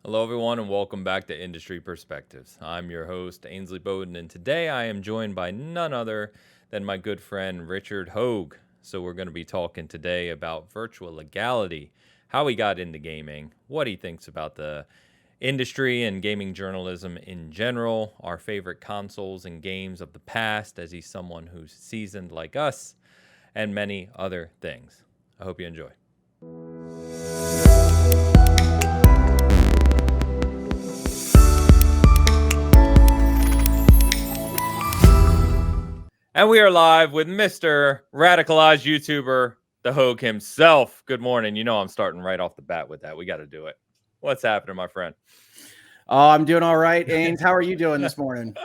Hello, everyone, and welcome back to Industry Perspectives. I'm your host, Ainsley Bowden, and today I am joined by none other than my good friend, Richard Hoeg. So we're going to be talking today about virtual legality, how he got into gaming, what he thinks about the industry and gaming journalism in general, our favorite consoles and games of the past, as he's someone who's seasoned like us, and many other things. I hope you enjoy. And we are live with Mr. Radicalized YouTuber, the Hoeg himself. Good morning. You know I'm starting right off the bat with that. We got to do it. What's happening, my friend? Oh, I'm doing all right, Ains. How are you doing this morning?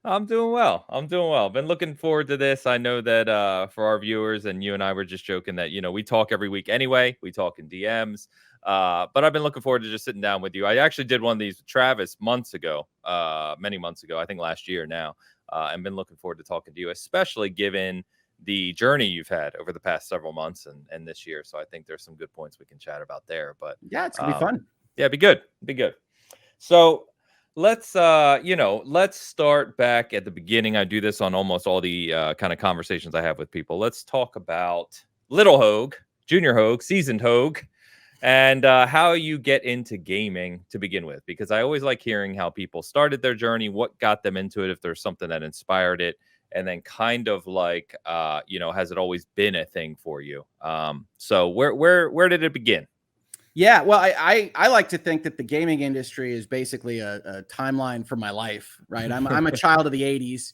I'm doing well. Been looking forward to this. I know that for our viewers, and you and I were just joking that, we talk every week anyway. We talk in DMs. But I've been looking forward to just sitting down with you. I actually did one of these with Travis months ago, many months ago, I think last year now. And been looking forward to talking to you, especially given the journey you've had over the past several months and this year. So I think there's some good points we can chat about there. But yeah, it's gonna be fun. Yeah, be good. So let's start back at the beginning. I do this on almost all the kind of conversations I have with people. Let's talk about Little Hoeg, Junior Hoeg, Seasoned Hoeg, and how you get into gaming to begin with, because I always like hearing how people started their journey, what got them into it, if there's something that inspired it, and then kind of like, has it always been a thing for you? So where did it begin? Yeah, well, I like to think that the gaming industry is basically a timeline for my life, right? I'm a child of the 80s.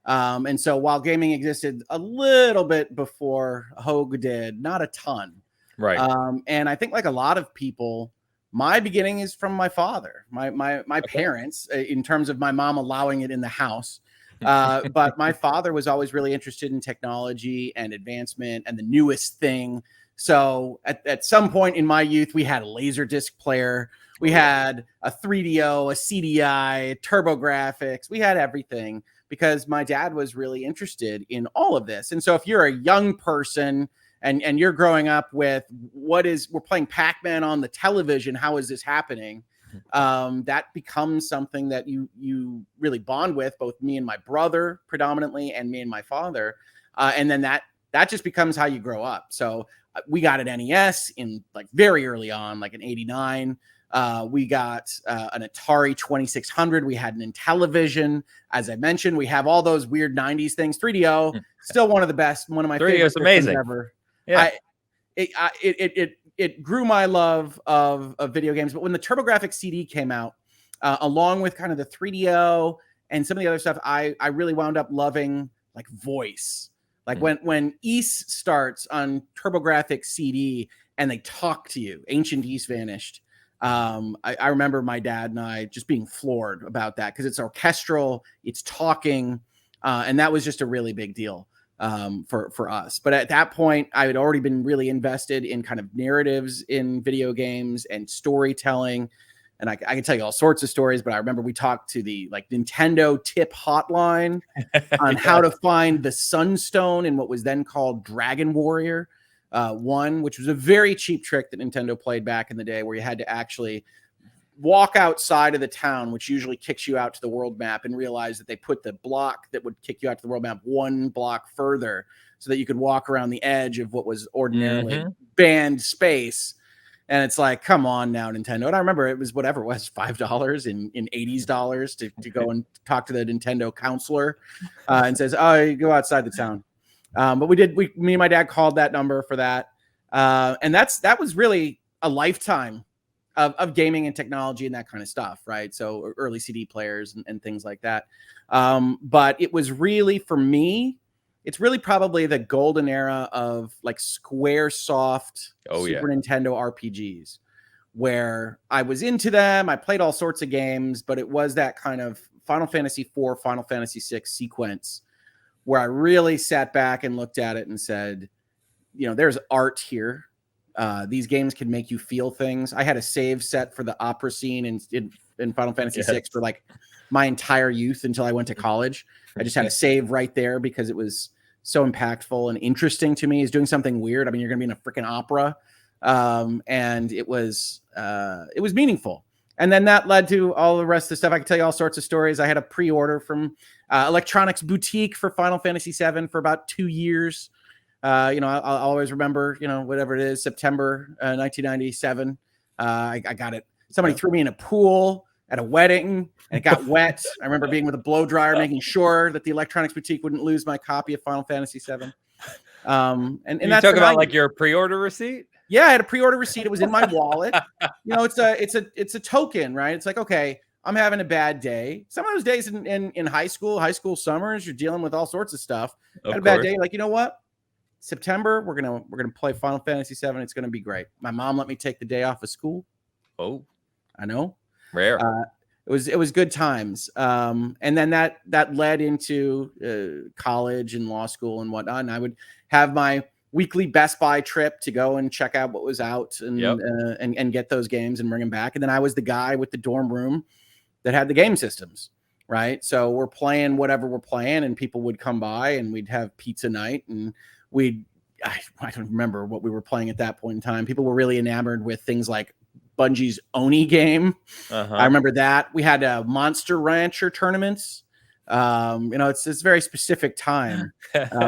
And so while gaming existed a little bit before Hoeg did, not a ton. Right. And I think like a lot of people, my beginning is from my father, my parents, in terms of my mom allowing it in the house. But my father was always really interested in technology and advancement and the newest thing. So at some point in my youth, we had a Laserdisc player. We had a 3DO, a CDI, TurboGrafx. We had everything because my dad was really interested in all of this. And so if you're a young person and you're growing up with we're playing Pac-Man on the television, how is this happening? That becomes something that you really bond with, both me and my brother predominantly, and me and my father. And then that just becomes how you grow up. So we got an NES in like very early on, like in '89. We got an Atari 2600. We had an Intellivision. As I mentioned, we have all those weird 90s things. 3DO, still one of the best, one of my favorite amazing ever. Yeah. It grew my love of video games. But when the TurboGrafx CD came out, along with kind of the 3DO and some of the other stuff, I really wound up loving like voice. Like when Ains starts on TurboGrafx CD and they talk to you, Ancient Ains Vanished. I remember my dad and I just being floored about that because it's orchestral, it's talking, and that was just a really big deal for us. But at that point, I had already been really invested in kind of narratives in video games and storytelling. And I can tell you all sorts of stories, but I remember we talked to the like Nintendo tip hotline on how to find the Sunstone in what was then called Dragon Warrior 1, which was a very cheap trick that Nintendo played back in the day, where you had to actually walk outside of the town, which usually kicks you out to the world map, and realize that they put the block that would kick you out to the world map one block further so that you could walk around the edge of what was ordinarily banned space. And it's like, come on now, Nintendo. And I remember it was whatever it was, $5 in 80s dollars to go and talk to the Nintendo counselor and says, oh, you go outside the town. But me and my dad called that number for that. And that was really a lifetime of gaming and technology and that kind of stuff, right? So early CD players and things like that. But it was really, for me, it's really probably the golden era of like Squaresoft, Super Nintendo RPGs, where I was into them. I played all sorts of games, but it was that kind of Final Fantasy IV, Final Fantasy VI sequence where I really sat back and looked at it and said, there's art here. These games can make you feel things. I had a save set for the opera scene in Final Fantasy VI for like my entire youth until I went to college. I just had a save right there because it was so impactful and interesting to me. Is doing something weird. I mean, you're going to be in a freaking opera. And it was meaningful. And then that led to all the rest of the stuff. I can tell you all sorts of stories. I had a pre-order from Electronics Boutique for Final Fantasy VII for about 2 years. I'll always remember, whatever it is, September 1997. I got it. Somebody threw me in a pool at a wedding and it got wet. I remember being with a blow dryer, making sure that the Electronics Boutique wouldn't lose my copy of Final Fantasy VII. And you that's talk about like your pre-order receipt. Yeah, I had a pre-order receipt. It was in my wallet. It's a token, right? It's like, okay, I'm having a bad day. Some of those days in high school summers, you're dealing with all sorts of stuff. I had a bad day. Like, you know what? September, we're gonna play Final Fantasy VII. It's gonna be great. My mom let me take the day off of school. Oh, I know. Rare. It was good times. And then that led into college and law school and whatnot. And I would have my weekly Best Buy trip to go and check out what was out and get those games and bring them back. And then I was the guy with the dorm room that had the game systems, right? So we're playing whatever we're playing, and people would come by and we'd have pizza night, and I don't remember what we were playing at that point in time. People were really enamored with things like Bungie's Oni game. I remember that. We had Monster Rancher tournaments. It's a very specific time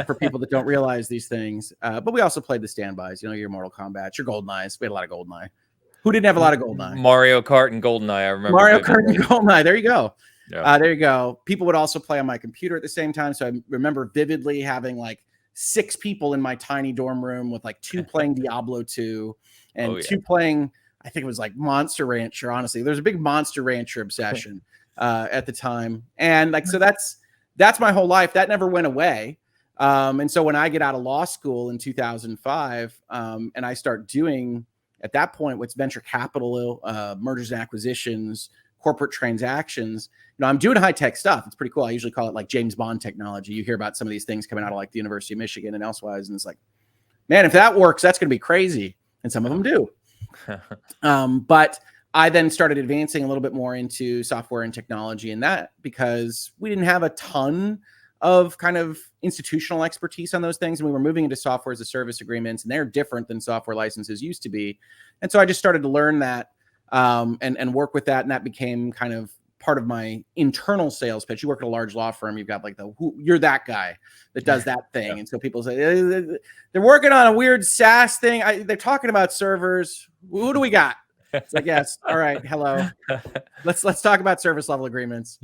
for people that don't realize these things. But we also played the standbys, your Mortal Kombat, your GoldenEyes. We had a lot of GoldenEye. Who didn't have a lot of GoldenEye? Mario Kart and GoldenEye. I remember Mario Kart and GoldenEye. There you go. Yeah. There you go. People would also play on my computer at the same time. So I remember vividly having like 6 people in my tiny dorm room with like 2 playing Diablo 2 and 2 playing, I think it was like Monster Rancher. Honestly, there's a big Monster Rancher obsession at the time. And like, so that's my whole life. That never went away. And so when I get out of law school in 2005, and I start doing at that point, what's venture capital, mergers and acquisitions, corporate transactions, I'm doing high tech stuff. It's pretty cool. I usually call it like James Bond technology. You hear about some of these things coming out of like the University of Michigan and elsewise. And it's like, man, if that works, that's going to be crazy. And some of them do. But I then started advancing a little bit more into software and technology and that, because we didn't have a ton of kind of institutional expertise on those things. And we were moving into software as a service agreements, and they're different than software licenses used to be. And so I just started to learn that and work with that. And that became kind of part of my internal sales pitch. You work at a large law firm, you've got like you're that guy that does that thing. And so people say they're working on a weird SaaS thing. They're talking about servers. Who do we got? It's like, yes. All right. Hello. Let's talk about service level agreements.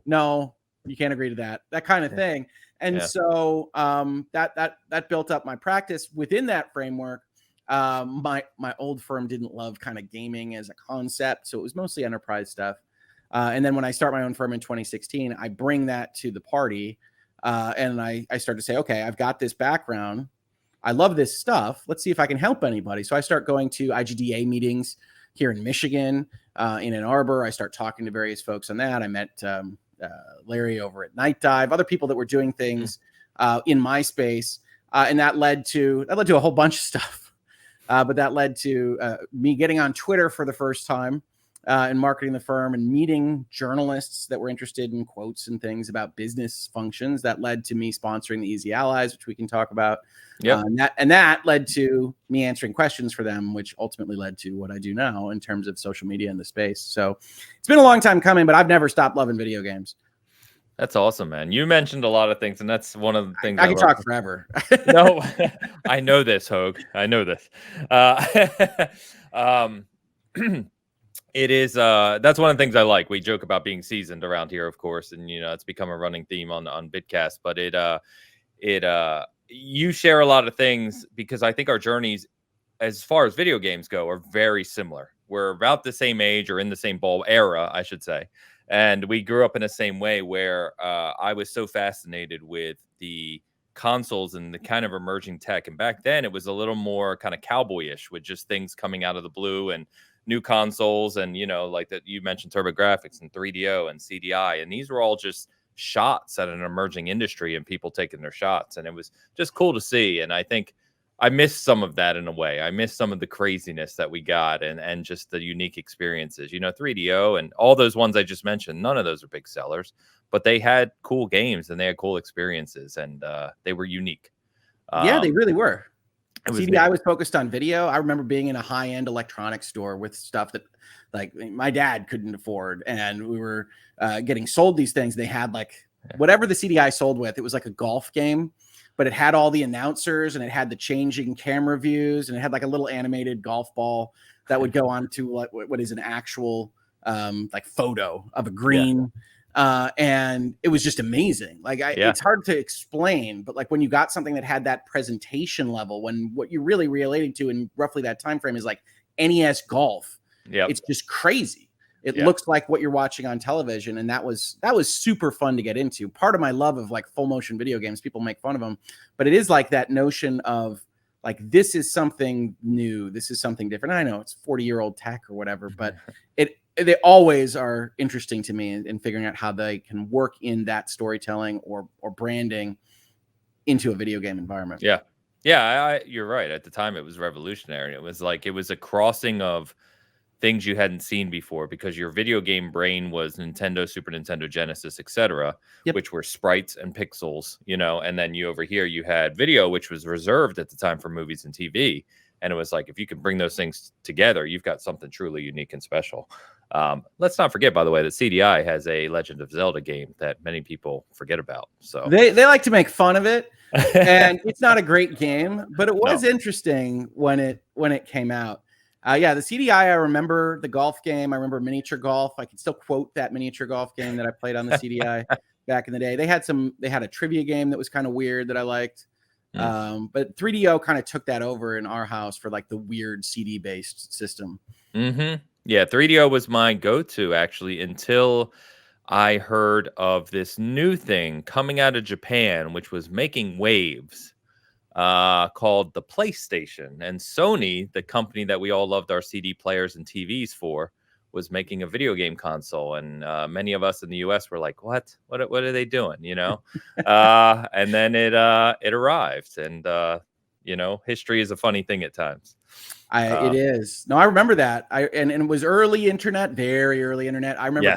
No, you can't agree to that. That kind of thing. And so that built up my practice within that framework. My old firm didn't love kind of gaming as a concept, so it was mostly enterprise stuff. And then when I start my own firm in 2016, I bring that to the party, and I start to say, okay, I've got this background. I love this stuff. Let's see if I can help anybody. So I start going to IGDA meetings here in Michigan, in Ann Arbor. I start talking to various folks on that. I met Larry over at Night Dive, other people that were doing things in my space, and that led to a whole bunch of stuff. But that led to me getting on Twitter for the first time and marketing the firm and meeting journalists that were interested in quotes and things about business functions. That led to me sponsoring the Easy Allies, which we can talk about. And that led to me answering questions for them, which ultimately led to what I do now in terms of social media in the space. So it's been a long time coming, but I've never stopped loving video games. That's awesome, man. You mentioned a lot of things, and that's one of the things I can talk forever. No, I know this, Hoeg. I know this. It is that's one of the things I like. We joke about being seasoned around here, of course, and it's become a running theme on Bitcast. But you share a lot of things, because I think our journeys as far as video games go are very similar. We're about the same age, or in the same ball era, I should say. And we grew up in the same way, where I was so fascinated with the consoles and the kind of emerging tech. And back then it was a little more kind of cowboyish, with just things coming out of the blue and new consoles. And, like that you mentioned, TurboGrafx and 3DO and CDI. And these were all just shots at an emerging industry and people taking their shots. And it was just cool to see. And I think I missed some of that in a way. I missed some of the craziness that we got and just the unique experiences. 3DO and all those ones I just mentioned, none of those are big sellers, but they had cool games and they had cool experiences, and they were unique. Yeah, they really were. It was CDI neat. was focused on video. I remember being in a high-end electronics store with stuff that like my dad couldn't afford, and we were getting sold these things. They had like whatever the CDI sold with. It was like a golf game, but it had all the announcers and it had the changing camera views, and it had like a little animated golf ball that would go on to what is an actual like photo of a green. And it was just amazing. Like it's hard to explain, but like when you got something that had that presentation level, when what you're really relating to in roughly that time frame is like NES golf, it's just crazy. It looks like what you're watching on television, and that was super fun to get into. Part of my love of like full motion video games, people make fun of them, but it is like that notion of like, this is something new, this is something different. I know it's 40-year-old tech or whatever, but they always are interesting to me in figuring out how they can work in that storytelling or branding into a video game environment. You're right. At the time, it was revolutionary. It was like, it was a crossing of things you hadn't seen before, because your video game brain was Nintendo, Super Nintendo, Genesis, etc., which were sprites and pixels, you know, and then over here you had video, which was reserved at the time for movies and TV. And it was like, if you can bring those things together, you've got something truly unique and special. Let's not forget, by the way, that CDI has a Legend of Zelda game that many people forget about. So they like to make fun of it, and it's not a great game, but it was interesting when it came out. The CDI, I remember the golf game. I remember miniature golf. I can still quote that miniature golf game that I played on the CDI back in the day. They had a trivia game that was kind of weird that I liked. But 3DO kind of took that over in our house for like the weird CD based system. Yeah, 3DO was my go-to actually, until I heard of this new thing coming out of Japan, which was making waves, called the PlayStation. And Sony, the company that we all loved our CD players and TVs for, was making a video game console. And many of us in the US were like, what are they doing? You know? And then it arrived. And, you know, history is a funny thing at times. It is. No, I remember that. And it was early internet, very early internet. I remember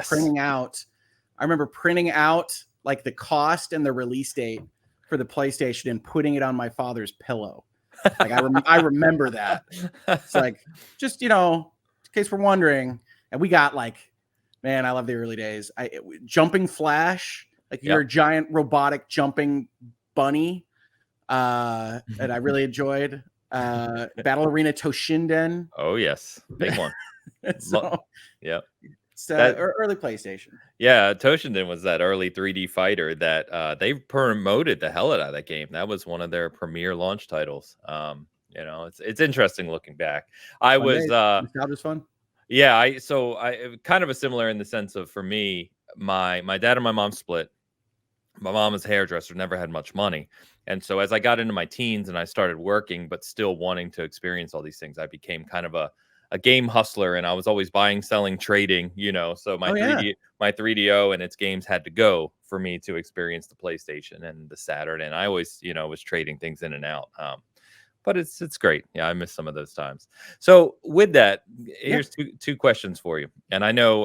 printing out like the cost and the release date for the PlayStation and putting it on my father's pillow. Like I remember that. It's like, just, you know, in case we're wondering. And we got like, man, I love the early days. Jumping Flash, like you're a giant robotic jumping bunny, that I really enjoyed. Battle Arena Toshinden. Oh yes, big one. So, early PlayStation. Yeah, Toshinden was that early 3D fighter that they promoted the hell out of that game. That was one of their premier launch titles. You know, it's interesting looking back. Nostalgia's fun. Yeah, I kind of a similar in the sense of, for me, my dad and my mom split. My mom was a hairdresser, never had much money. And so as I got into my teens and I started working, but still wanting to experience all these things, I became kind of a game hustler, and I was always buying, selling, trading, you know. So my 3DO and its games had to go for me to experience the PlayStation and the Saturn. And I always, you know, was trading things in and out. But it's great. Yeah, I miss some of those times. So with that, here's two questions for you. And I know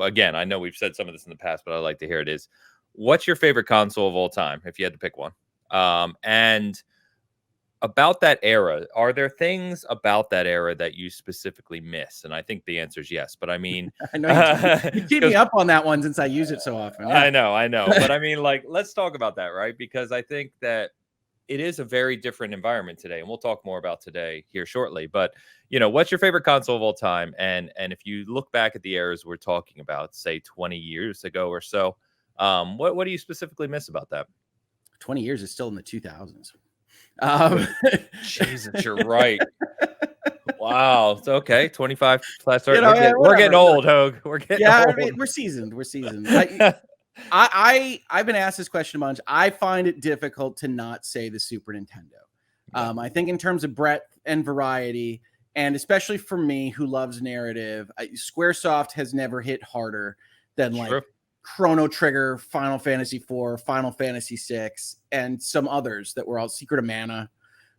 we've said some of this in the past, but I'd like to hear it is, what's your favorite console of all time, if you had to pick one? And about that era, are there things about that era that you specifically miss? And I think the answer is yes. But I mean, I know you keep me up on that one since I use it so often. Yeah. I know. But I mean, like, let's talk about that, right? Because I think that it is a very different environment today, and we'll talk more about today here shortly. But, you know, what's your favorite console of all time? And if you look back at the eras we're talking about, say 20 years ago or so, what do you specifically miss about that? 20 years is still in the 2000s. Jesus, you're right. Wow. It's okay. 25 plus 30. You know, we're getting old, Hoeg. We're getting old. I mean, we're seasoned. I've been asked this question a bunch. I find it difficult to not say the Super Nintendo. I think in terms of breadth and variety, and especially for me who loves narrative, Squaresoft has never hit harder than like Chrono Trigger, Final Fantasy IV, Final Fantasy VI, and some others that were all Secret of Mana,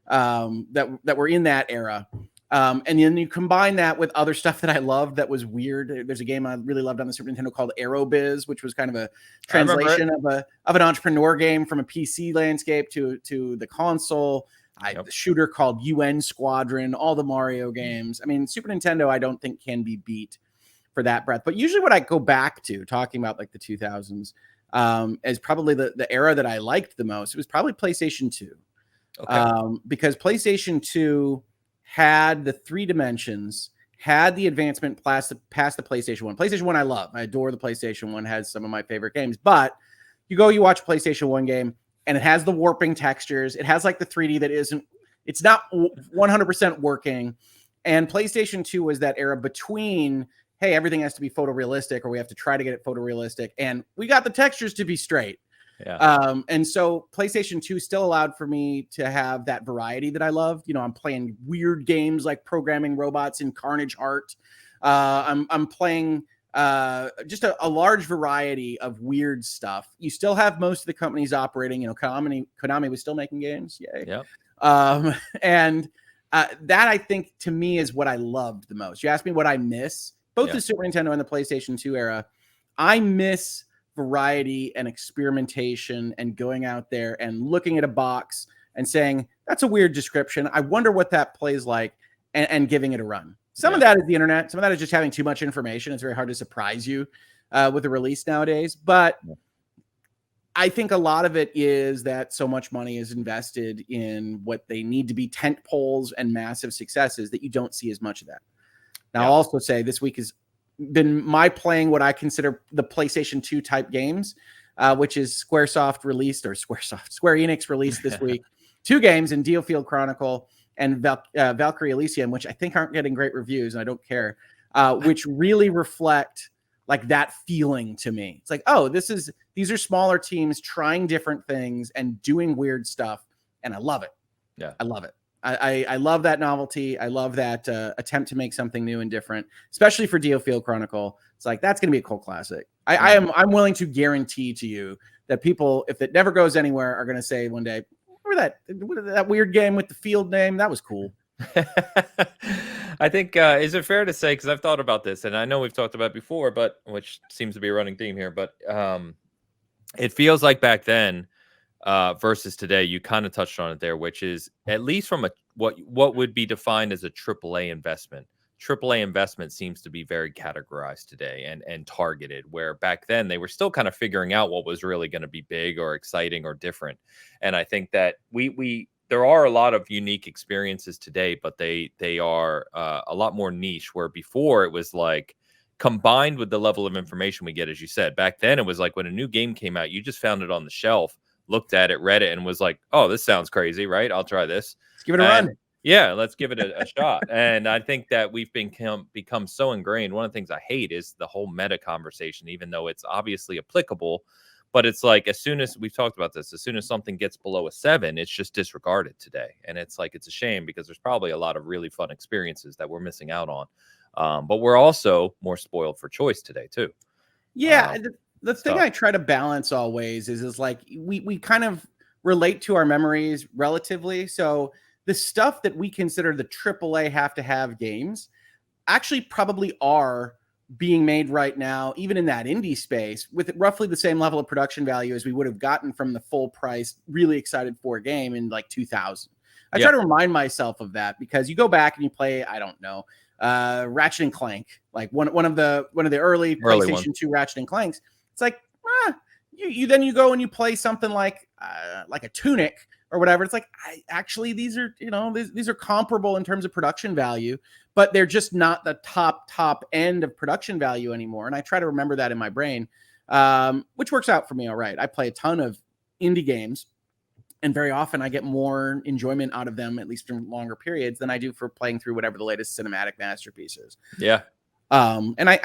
that were in that era. And then you combine that with other stuff that I loved that was weird. There's a game I really loved on the Super Nintendo called Aerobiz, which was kind of a translation of an entrepreneur game from a PC landscape to the console. The shooter called UN Squadron, all the Mario games. I mean, Super Nintendo, I don't think can be beat for that breadth. But usually what I go back to talking about like the 2000s as probably the era that I liked the most, it was probably PlayStation 2. Because PlayStation 2 had the 3 dimensions, had the advancement past the PlayStation 1. PlayStation 1 I love. I adore the PlayStation 1, has some of my favorite games. But you watch a PlayStation 1 game, and it has the warping textures. It has like the 3D that it's not 100% working. And PlayStation 2 was that era between, hey, everything has to be photorealistic, or we have to try to get it photorealistic, and we got the textures to be straight. And so PlayStation 2 still allowed for me to have that variety that I loved. I'm playing weird games like programming robots in Carnage Heart. I'm playing just a large variety of weird stuff. You still have most of the companies operating. Konami was still making games. Yay. And that, I think, to me, is what I loved the most. You asked me what I miss. Both the Super Nintendo and the PlayStation 2 era, I miss variety and experimentation and going out there and looking at a box and saying, that's a weird description. I wonder what that plays like, and giving it a run. Some of that is the internet. Some of that is just having too much information. It's very hard to surprise you with a release nowadays. But I think a lot of it is that so much money is invested in what they need to be tent poles and massive successes that you don't see as much of that. Now, I'll also say this week has been my playing what I consider the PlayStation 2 type games, which is Square Enix released this week 2 games in Diofield Chronicle and Valkyrie Elysium, which I think aren't getting great reviews, and I don't care, which really reflect like that feeling to me. It's like, oh, these are smaller teams trying different things and doing weird stuff, and I love it. I love it. I love that novelty. I love that attempt to make something new and different, especially for Diofield Chronicle. It's like, that's going to be a cult classic. I'm willing to guarantee to you that people, if it never goes anywhere, are going to say one day, remember that weird game with the field name? That was cool. I think, is it fair to say, because I've thought about this, and I know we've talked about it before, but which seems to be a running theme here, but it feels like back then, versus today, you kind of touched on it there, which is at least from what would be defined as a AAA investment. AAA investment seems to be very categorized today and targeted, where back then they were still kind of figuring out what was really going to be big or exciting or different. And I think that there are a lot of unique experiences today, but they are a lot more niche, where before it was like, combined with the level of information we get, as you said, back then it was like when a new game came out, you just found it on the shelf, looked at it, read it, and was like, oh, this sounds crazy, right? I'll try this. Let's give it a run. Yeah, let's give it a shot. And I think that we've become so ingrained. One of the things I hate is the whole meta conversation, even though it's obviously applicable. But it's like, as soon as we've talked about this, as soon as something gets below a 7, it's just disregarded today. And it's like, it's a shame, because there's probably a lot of really fun experiences that we're missing out on. But we're also more spoiled for choice today, too. Yeah. The thing I try to balance always is like we kind of relate to our memories relatively. So the stuff that we consider the AAA have to have games actually probably are being made right now, even in that indie space, with roughly the same level of production value as we would have gotten from the full price, really excited for game in like 2000. I try to remind myself of that, because you go back and you play, I don't know, Ratchet and Clank, like one of the early PlayStation 2 Ratchet and Clanks. It's like, you go and you play something like a Tunic or whatever. It's like, actually, these are comparable in terms of production value, but they're just not the top end of production value anymore. And I try to remember that in my brain, which works out for me all right. I play a ton of indie games, and very often I get more enjoyment out of them, at least for longer periods, than I do for playing through whatever the latest cinematic masterpiece is. Yeah. And I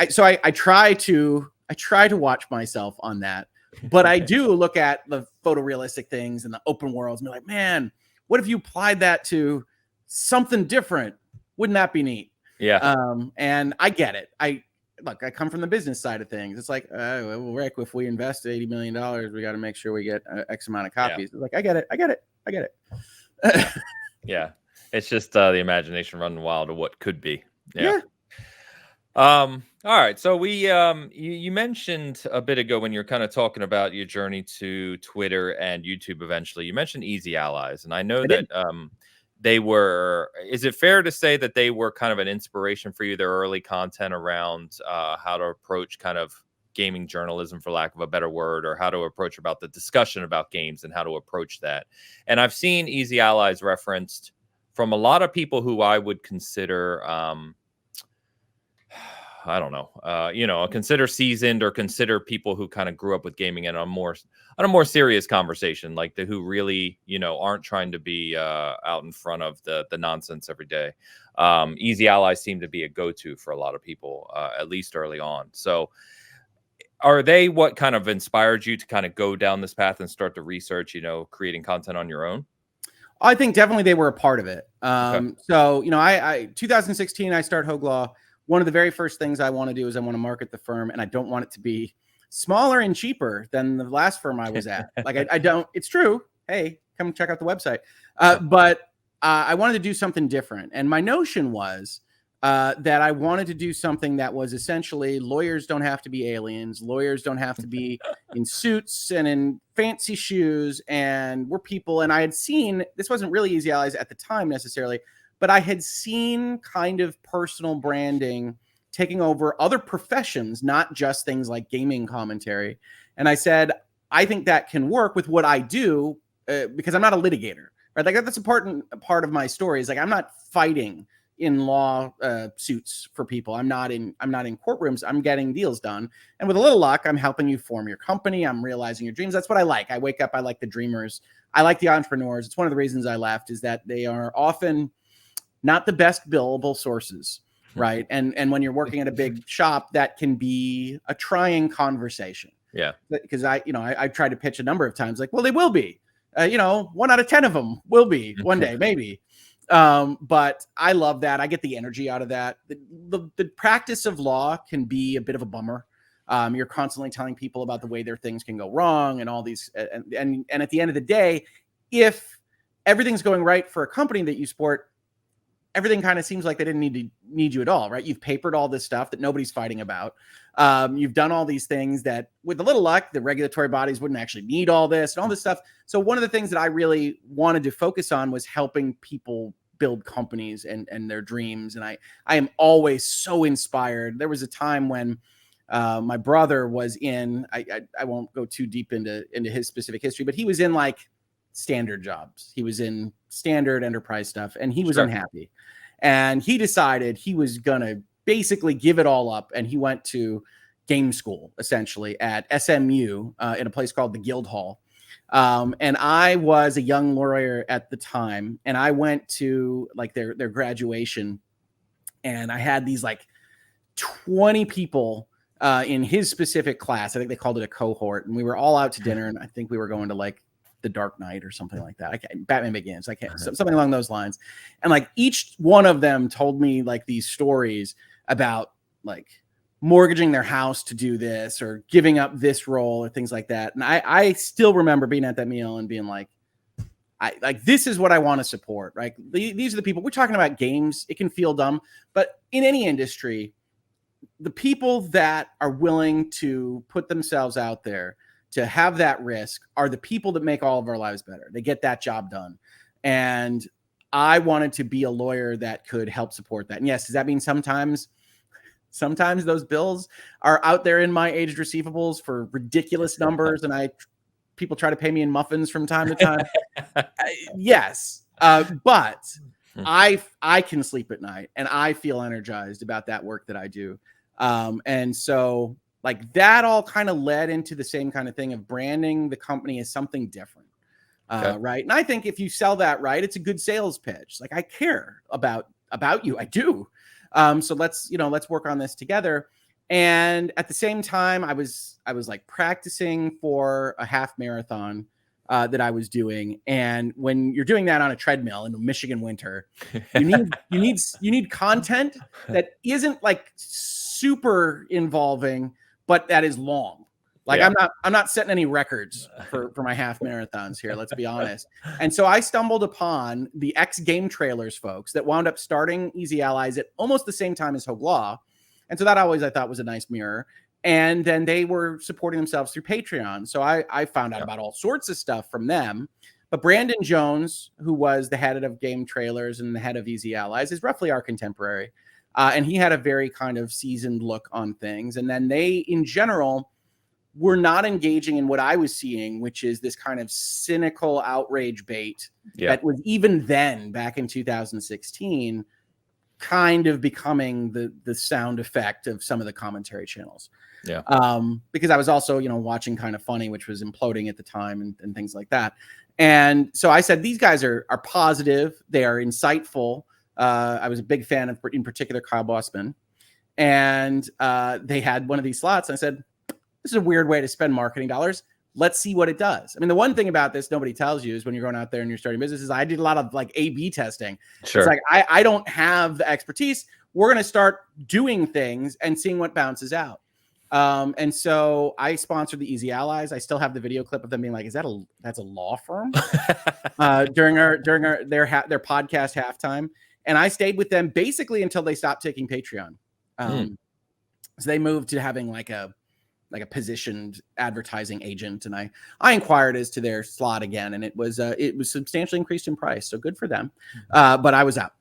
try to watch myself on that, but I do look at the photorealistic things and the open worlds and be like, man, what if you applied that to something different? Wouldn't that be neat? Yeah. And I get it. I come from the business side of things. It's like, well, Rick, if we invest $80 million, we got to make sure we get X amount of copies. Yeah. It's like, I get it. Yeah. It's just the imagination running wild of what could be. Yeah. All right. So you mentioned a bit ago when you're kind of talking about your journey to Twitter and YouTube eventually, you mentioned Easy Allies. And I know I that did. they were, is it fair to say that they were kind of an inspiration for you, their early content around how to approach kind of gaming journalism, for lack of a better word, or how to approach about the discussion about games and how to approach that? And I've seen Easy Allies referenced from a lot of people who I would consider I don't know, consider seasoned or consider people who kind of grew up with gaming and on a more serious conversation, like who really, aren't trying to be out in front of the nonsense every day. Easy Allies seem to be a go-to for a lot of people, at least early on. So are they what kind of inspired you to kind of go down this path and start to research, creating content on your own? I think definitely they were a part of it. Okay. So, I 2016, I start Hoeg Law. One of the very first things I want to do is I want to market the firm, and I don't want it to be smaller and cheaper than the last firm I was at. Like I don't. It's true. Hey, come check out the website. But I wanted to do something different, and my notion was that I wanted to do something that was essentially lawyers don't have to be aliens. Lawyers don't have to be in suits and in fancy shoes. And we're people. And I had seen, this wasn't really Easy Allies at the time necessarily, but I had seen kind of personal branding taking over other professions, not just things like gaming commentary. And I said, I think that can work with what I do because I'm not a litigator, right? Like that's a part of my story is like, I'm not fighting in law suits for people. I'm not in courtrooms. I'm getting deals done. And with a little luck, I'm helping you form your company. I'm realizing your dreams. That's what I like. I wake up, I like the dreamers. I like the entrepreneurs. It's one of the reasons I left is that they are often not the best billable sources, right? And when you're working at a big shop, that can be a trying conversation. Yeah. Because I tried to pitch a number of times like, well, they will be. 1 out of 10 of them will be one day, maybe. But I love that. I get the energy out of that. The practice of law can be a bit of a bummer. You're constantly telling people about the way their things can go wrong and all these, and at the end of the day, if everything's going right for a company that you support, everything kind of seems like they didn't need you at all, right? You've papered all this stuff that nobody's fighting about. You've done all these things that, with a little luck, the regulatory bodies wouldn't actually need all this and all this stuff. So one of the things that I really wanted to focus on was helping people build companies and their dreams. And I am always so inspired. There was a time when my brother was in, I won't go too deep into his specific history, but he was in like standard jobs. He was in standard enterprise stuff and he was unhappy. And he decided he was going to basically give it all up. And he went to game school, essentially, at SMU in a place called the Guildhall. And I was a young lawyer at the time. And I went to like their graduation. And I had these like 20 people in his specific class. I think they called it a cohort. And we were all out to dinner. And I think we were going to like The Dark Knight or something like that. Batman Begins. Something along those lines. And like each one of them told me like these stories about like mortgaging their house to do this or giving up this role or things like that. And I still remember being at that meal and being like, this is what I want to support, right? These are the people. We're talking about games. It can feel dumb, but in any industry, the people that are willing to put themselves out there to have that risk are the people that make all of our lives better. They get that job done. And I wanted to be a lawyer that could help support that. And yes, does that mean sometimes those bills are out there in my aged receivables for ridiculous numbers and people try to pay me in muffins from time to time? Yes. But I can sleep at night and I feel energized about that work that I do. And so like that all kind of led into the same kind of thing of branding the company as something different. Right. And I think if you sell that right, it's a good sales pitch. Like I care about you. I do. So let's work on this together. And at the same time, I was like practicing for a half marathon that I was doing. And when you're doing that on a treadmill in the Michigan winter, you need content that isn't like super involving, but that is long. Like yeah. I'm not setting any records for my half marathons here. Let's be honest. And so I stumbled upon the X Game Trailers folks that wound up starting Easy Allies at almost the same time as Hoeg Law. And so that always I thought was a nice mirror. And then they were supporting themselves through Patreon. So I found out about all sorts of stuff from them. But Brandon Jones, who was the head of Game Trailers and the head of Easy Allies, is roughly our contemporary. And he had a very kind of seasoned look on things. And then they, in general, were not engaging in what I was seeing, which is this kind of cynical outrage bait that was even then, back in 2016, kind of becoming the sound effect of some of the commentary channels. Yeah. Because I was also, watching Kind of Funny, which was imploding at the time and things like that. And so I said, these guys are positive. They are insightful. I was a big fan of, in particular, Kyle Bossman. And they had one of these slots. And I said, this is a weird way to spend marketing dollars. Let's see what it does. I mean, the one thing about this nobody tells you is when you're going out there and you're starting businesses, I did a lot of like A/B testing. Sure. It's like, I don't have the expertise. We're going to start doing things and seeing what bounces out. And so I sponsored the Easy Allies. I still have the video clip of them being like, that's a law firm during their podcast halftime. And I stayed with them basically until they stopped taking Patreon. So they moved to having like a positioned advertising agent. And I inquired as to their slot again, and it was substantially increased in price. So good for them. But I was out.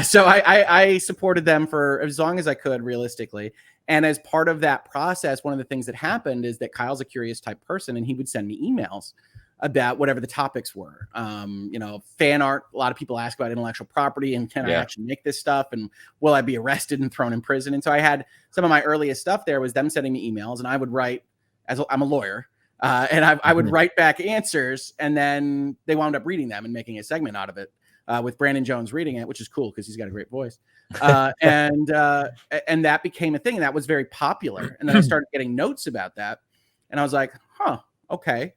So I supported them for as long as I could realistically. And as part of that process, one of the things that happened is that Kyle's a curious type person, and he would send me emails about whatever the topics were. Fan art. A lot of people ask about intellectual property and can I actually make this stuff, and will I be arrested and thrown in prison? And so I had some of my earliest stuff there was them sending me emails, and I would write, I'm a lawyer, and I would write back answers, and then they wound up reading them and making a segment out of it. With Brandon Jones reading it, which is cool because he's got a great voice. And that became a thing, and that was very popular. And then I started getting notes about that, and I was like, okay.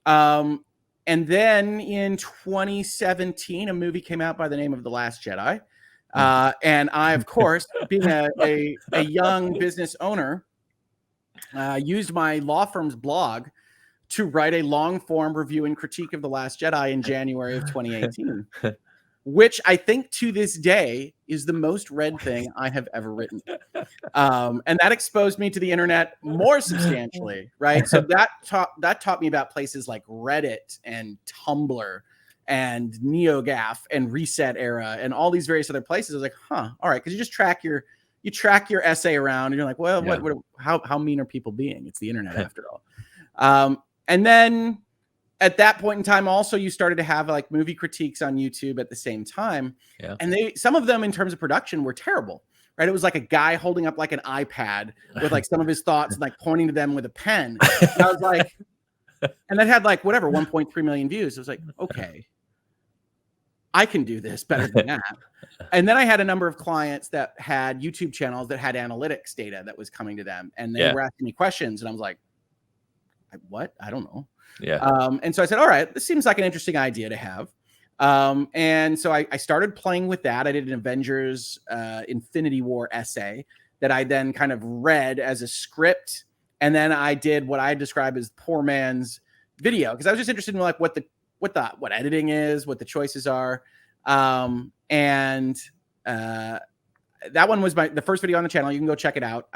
And then in 2017, a movie came out by the name of The Last Jedi. And I, of course, being a young business owner, used my law firm's blog to write a long form review and critique of The Last Jedi in January of 2018. Which I think to this day is the most read thing I have ever written. And that exposed me to the internet more substantially, right? So that taught me about places like Reddit and Tumblr and NeoGAF and Reset Era and all these various other places. I was like, all right, because you just track your essay around and you're like, well, how mean are people being? It's the internet after all. And then at that point in time, also, you started to have like movie critiques on YouTube at the same time. Yeah. And some of them in terms of production were terrible, right? It was like a guy holding up like an iPad with like some of his thoughts and like pointing to them with a pen. And I was like, and that had like whatever, 1.3 million views. I was like, okay, I can do this better than that. And then I had a number of clients that had YouTube channels that had analytics data that was coming to them. And they were asking me questions. And I was like, what? I don't know. Yeah. And so I said, all right, this seems like an interesting idea to have. And so I started playing with that. I did an Avengers Infinity War essay that I then kind of read as a script. And then I did what I describe as poor man's video, because I was just interested in like what editing is, what the choices are. And that one was the first video on the channel. You can go check it out.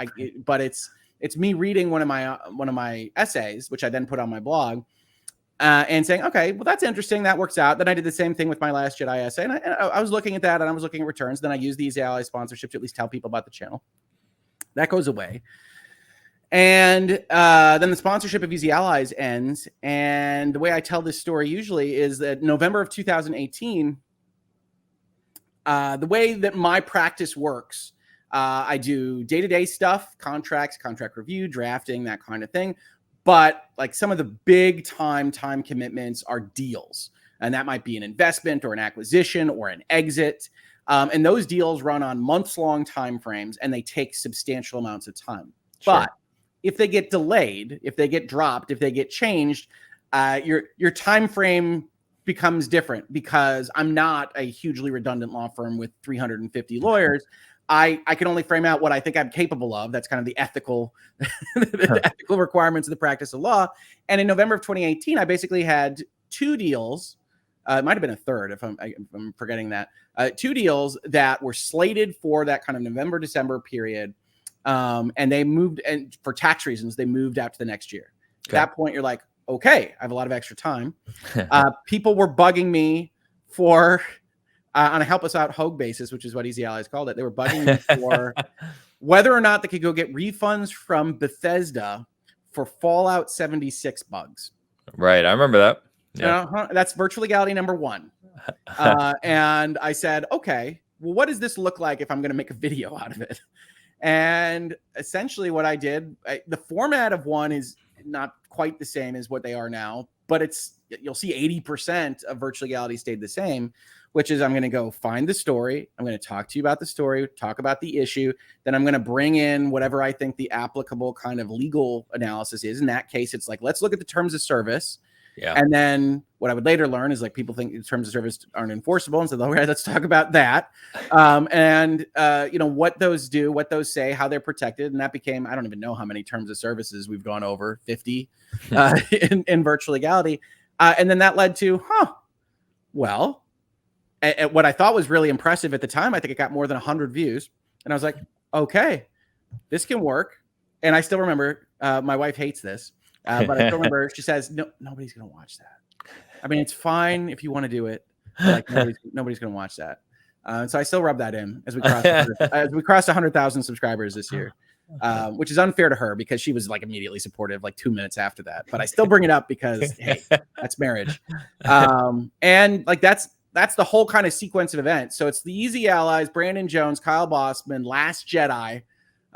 But it's me reading one of my essays, which I then put on my blog, and saying, okay, well, that's interesting. That works out. Then I did the same thing with my Last Jedi essay. And I was looking at that, and I was looking at returns. Then I used the Easy Ally sponsorship to at least tell people about the channel. That goes away. And then the sponsorship of Easy Allies ends. And the way I tell this story usually is that November of 2018, the way that my practice works, I do day-to-day stuff, contracts, contract review, drafting, that kind of thing. But like some of the big time commitments are deals. And that might be an investment or an acquisition or an exit. And those deals run on months-long timeframes, and they take substantial amounts of time. Sure. But if they get delayed, if they get dropped, if they get changed, your time frame becomes different, because I'm not a hugely redundant law firm with 350 lawyers. I can only frame out what I think I'm capable of. That's kind of the ethical ethical requirements of the practice of law. And in November of 2018, I basically had two deals. It might have been a third if I'm forgetting that. Two deals that were slated for that kind of November, December period. And they moved, and for tax reasons, they moved out to the next year. At Okay. that point, you're like, okay, I have a lot of extra time. People were bugging me for, on a help us out Hoeg basis, which is what Easy Allies called it. They were bugging me for whether or not they could go get refunds from Bethesda for Fallout 76 bugs. Right. I remember that. Yeah. That's Virtual Legality number 1. And I said, okay, well, what does this look like if I'm going to make a video out of it? And essentially what I did, the format of one is not quite the same as what they are now, but you'll see 80% of Virtual Legality stayed the same, which is I'm going to go find the story. I'm going to talk to you about the story, talk about the issue. Then I'm going to bring in whatever I think the applicable kind of legal analysis is. In that case, it's like, let's look at the terms of service. Yeah. And then what I would later learn is like people think the terms of service aren't enforceable. And so, all right, let's talk about that. What those do, what those say, how they're protected. And that became, I don't even know how many terms of services we've gone over, 50 in Virtual Legality. And then that led to, what I thought was really impressive at the time, I think it got more than 100 views. And I was like, okay, this can work. And I still remember, my wife hates this. But I still remember she says, no, nobody's going to watch that. I mean, it's fine if you want to do it, but like nobody's going to watch that. So I still rub that in as we crossed 100,000 subscribers this year, which is unfair to her because she was like immediately supportive like 2 minutes after that. But I still bring it up because, hey, that's marriage. And like that's the whole kind of sequence of events. So it's the Easy Allies, Brandon Jones, Kyle Bossman, Last Jedi,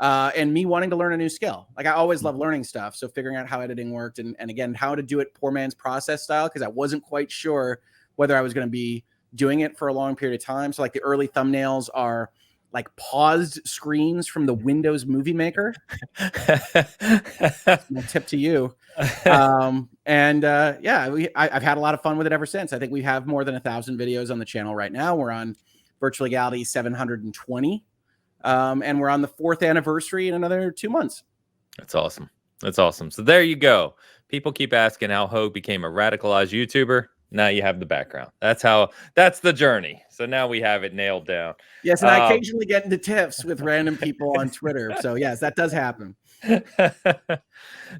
and me wanting to learn a new skill. Like I always love learning stuff. So figuring out how editing worked and again, how to do it poor man's process style. Cause I wasn't quite sure whether I was going to be doing it for a long period of time. So like the early thumbnails are like paused screens from the Windows Movie Maker. That's my tip to you. I've had a lot of fun with it ever since. I think we have more than 1,000 videos on the channel right now. We're on Virtual Legality 720. And we're on the 4th anniversary in another 2 months. That's awesome. That's awesome. So there you go. People keep asking how Hoeg became a radicalized YouTuber. Now you have the background. That's the journey. So now we have it nailed down. Yes, and I occasionally get into tiffs with random people on Twitter. So yes, that does happen.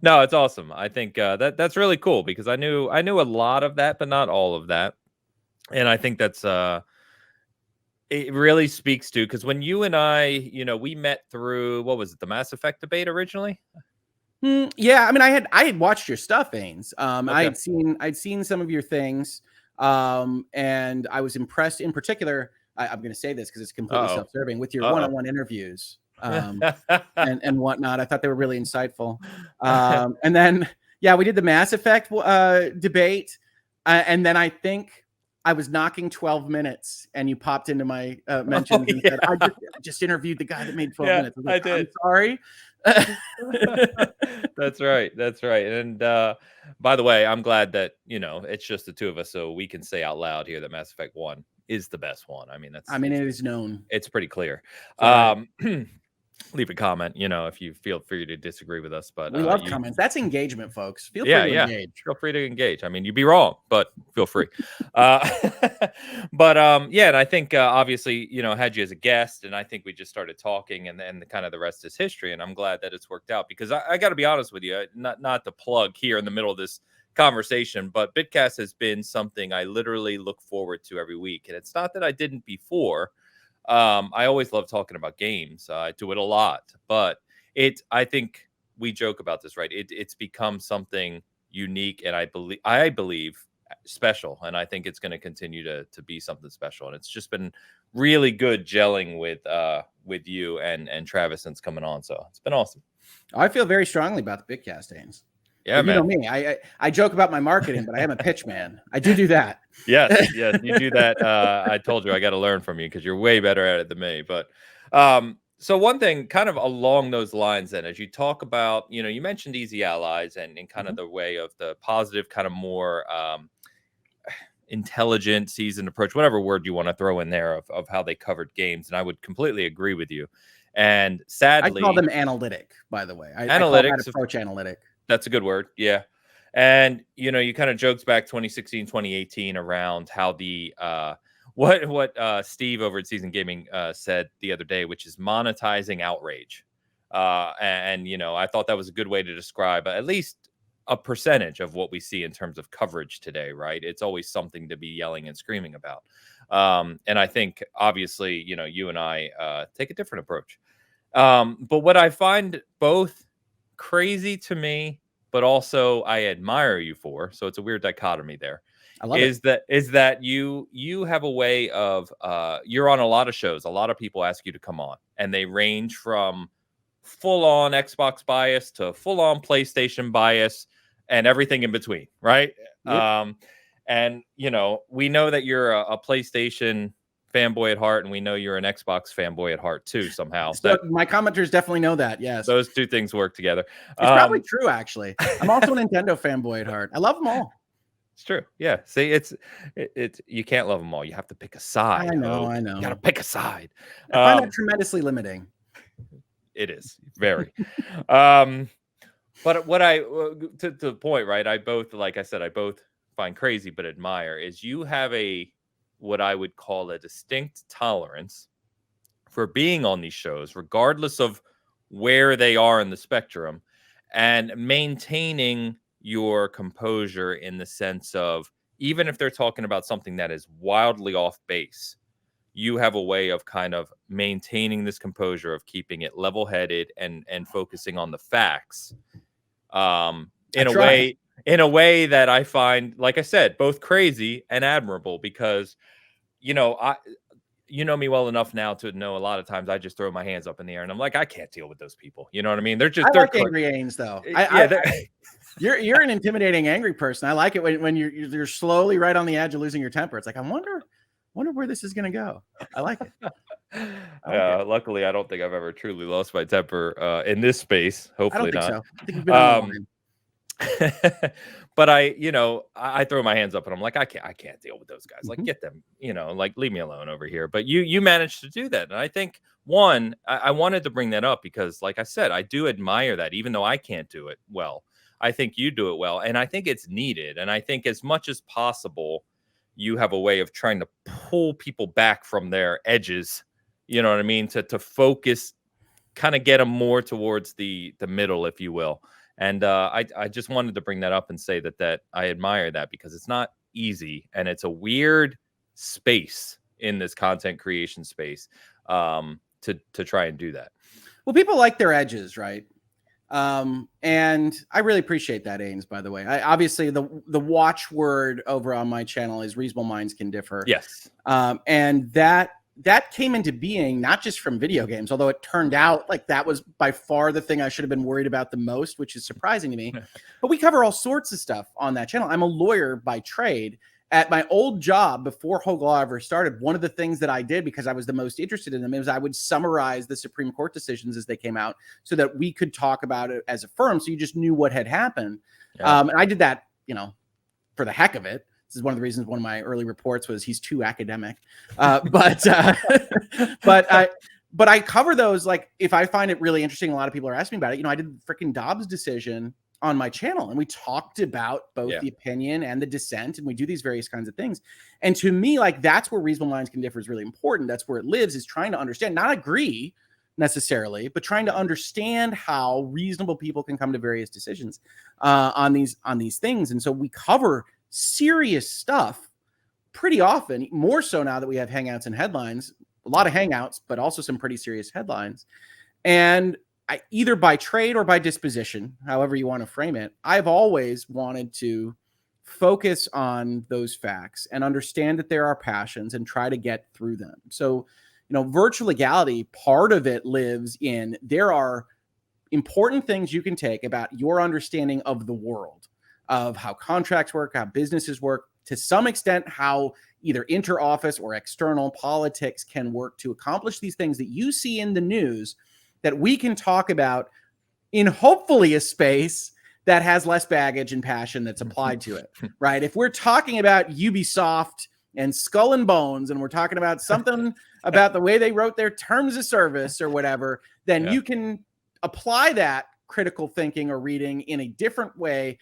No, it's awesome. I think that's really cool because I knew a lot of that, but not all of that. And I think that's it really speaks to, because when you and I, we met through, what was it, the Mass Effect debate originally? Yeah, I mean, I had watched your stuff, Ains. Okay. I'd seen some of your things, and I was impressed. In particular, I'm going to say this because it's completely self-serving with your one-on-one interviews, and whatnot. I thought they were really insightful. And then, yeah, we did the Mass Effect debate, and then I think I was knocking 12 minutes, and you popped into my mentions and said, I just interviewed the guy that made 12 minutes. I was like, I did. I'm sorry. That's right. And by the way, I'm glad that it's just the two of us, so we can say out loud here that Mass Effect 1 is the best one. I mean, it is known. It's pretty clear. Leave a comment, if you feel free to disagree with us. But we love comments. That's engagement, folks. Feel free to engage. Feel free to engage. I mean, you'd be wrong, but feel free. And I think obviously, had you as a guest, and I think we just started talking, and then kind of the rest is history. And I'm glad that it's worked out because I got to be honest with you, not to plug here in the middle of this conversation, but Bitcast has been something I literally look forward to every week. And it's not that I didn't before. I always love talking about games. I do it a lot, but I think we joke about this, right? It's become something unique, and I believe special. And I think it's going to continue to be something special. And it's just been really good gelling with you and Travis since coming on. So it's been awesome. I feel very strongly about the Bitcast, Ains. Yeah, man. You know me. I joke about my marketing, but I am a pitch man. I do that. Yes, you do that. I told you I got to learn from you because you're way better at it than me. But so one thing kind of along those lines then, as you talk about, you mentioned Easy Allies and kind of the way of the positive, kind of more intelligent, seasoned approach, whatever word you want to throw in there of how they covered games. And I would completely agree with you. And sadly, I call them analytic, by the way. I call that approach analytic. That's a good word. Yeah. And, you kind of joked back 2016, 2018 around how the what Steve over at Season Gaming said the other day, which is monetizing outrage. And you know, I thought that was a good way to describe at least a percentage of what we see in terms of coverage today, right? It's always something to be yelling and screaming about. And I think obviously, you know, you and I take a different approach. But what I find both crazy to me, but also I admire you for, so it's a weird dichotomy there, I love it. is that you have a way of you're on a lot of shows. A lot of people ask you to come on, and they range from full on Xbox bias to full on PlayStation bias and everything in between, right? Yep. And you know, we know that you're a PlayStation fanboy at heart, and we know you're an Xbox fanboy at heart too. Somehow, So my commenters definitely know that. Yes, those two things work together. it's probably true. Actually, I'm also a Nintendo fanboy at heart. I love them all. It's true. Yeah. See, it's you can't love them all. You have to pick a side. I know. Hope. I know. You got to pick a side. I find that tremendously limiting. It is very. But what I to the point, right? I both, like I said, I both find crazy but admire is you have a what I would call a distinct tolerance for being on these shows, regardless of where they are in the spectrum, and maintaining your composure in the sense of even if they're talking about something that is wildly off base, you have a way of kind of maintaining this composure of keeping it level-headed and focusing on the facts in a way that I find, like I said, both crazy and admirable, because you know, you know me well enough now to know a lot of times I just throw my hands up in the air and I'm like, I can't deal with those people. You know what I mean? They're just I like angry Ains though. You're an intimidating angry person. I like it when you're slowly right on the edge of losing your temper. It's like I wonder where this is gonna go. I like it. Luckily, I don't think I've ever truly lost my temper in this space. Hopefully not. So. I think you've been on the line. But I throw my hands up and I'm like, I can't deal with those guys. Like, get them, like, leave me alone over here. But you managed to do that. And I think I wanted to bring that up because, like I said, I do admire that, even though I can't do it well. I think you do it well. And I think it's needed. And I think as much as possible, you have a way of trying to pull people back from their edges, you know what I mean? To focus, kind of get them more towards the middle, if you will. And I just wanted to bring that up and say that I admire that because it's not easy and it's a weird space in this content creation space to try and do that. Well, people like their edges, right? And I really appreciate that, Ains, by the way. Obviously the watchword over on my channel is reasonable minds can differ. Yes. And that came into being not just from video games, although it turned out like that was by far the thing I should have been worried about the most, which is surprising to me. But we cover all sorts of stuff on that channel. I'm a lawyer by trade. At my old job before Hoeg Law ever started, one of the things that I did because I was the most interested in them is I would summarize the Supreme Court decisions as they came out so that we could talk about it as a firm. So you just knew what had happened. Yeah. And I did that, for the heck of it. This is one of the reasons one of my early reports was he's too academic. But I cover those. Like if I find it really interesting, a lot of people are asking me about it. I did the freaking Dobbs decision on my channel and we talked about both the opinion and the dissent, and we do these various kinds of things. And to me, like that's where reasonable minds can differ is really important. That's where it lives, is trying to understand, not agree necessarily, but trying to understand how reasonable people can come to various decisions on these things. And so we cover serious stuff pretty often, more so now that we have hangouts and headlines, a lot of hangouts, but also some pretty serious headlines. And I, either by trade or by disposition, however you want to frame it, I've always wanted to focus on those facts and understand that there are passions and try to get through them. So, virtual legality, part of it lives in there are important things you can take about your understanding of the world, of how contracts work, how businesses work, to some extent, how either inter-office or external politics can work to accomplish these things that you see in the news that we can talk about in hopefully a space that has less baggage and passion that's applied to it, right? If we're talking about Ubisoft and Skull and Bones, and we're talking about something about the way they wrote their terms of service or whatever, then you can apply that critical thinking or reading in a different way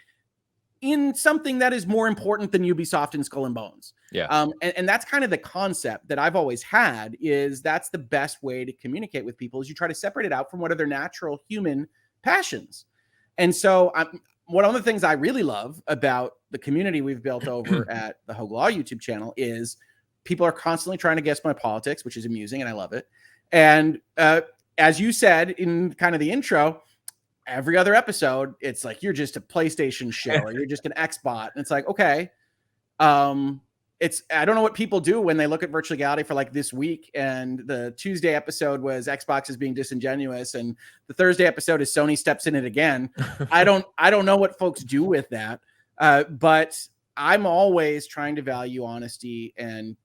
in something that is more important than Ubisoft and Skull and Bones. Yeah. And that's kind of the concept that I've always had, is that's the best way to communicate with people, is you try to separate it out from what are their natural human passions. And so one of the things I really love about the community we've built over at the Hoeg Law YouTube channel is people are constantly trying to guess my politics, which is amusing, and I love it. And as you said in kind of the intro, every other episode, it's like, you're just a PlayStation show or you're just an Xbot. And it's like, okay. I don't know what people do when they look at Virtual Legality for like this week. And the Tuesday episode was Xbox is being disingenuous. And the Thursday episode is Sony steps in it again. I don't know what folks do with that. But I'm always trying to value honesty and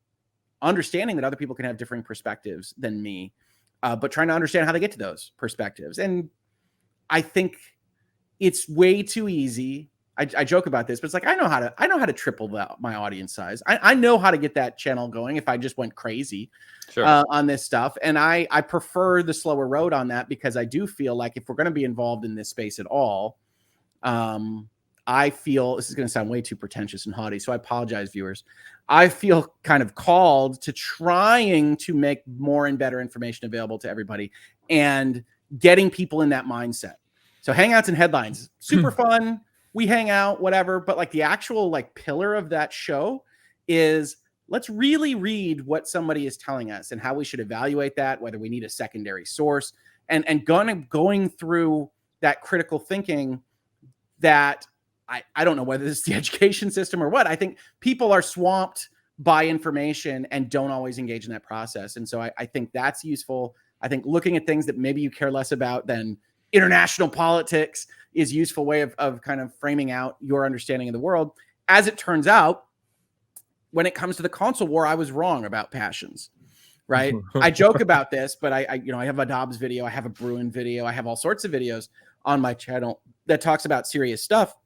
understanding that other people can have differing perspectives than me, but trying to understand how they get to those perspectives. And I think it's way too easy. I joke about this, but it's like, I know how to triple my audience size. I know how to get that channel going if I just went crazy on this stuff. And I prefer the slower road on that, because I do feel like if we're going to be involved in this space at all, I feel, this is going to sound way too pretentious and haughty, so I apologize, viewers. I feel kind of called to trying to make more and better information available to everybody and getting people in that mindset. So Hangouts and Headlines, super fun. We hang out, whatever. But like the actual like pillar of that show is, let's really read what somebody is telling us and how we should evaluate that, whether we need a secondary source, and going through that critical thinking that I don't know whether this is the education system or what. I think people are swamped by information and don't always engage in that process. And so I think that's useful. I think looking at things that maybe you care less about than international politics is a useful way of kind of framing out your understanding of the world. As it turns out, when it comes to the console war, I was wrong about passions, right? I joke about this, but I have a Dobbs video, I have a Bruin video, I have all sorts of videos on my channel that talks about serious stuff.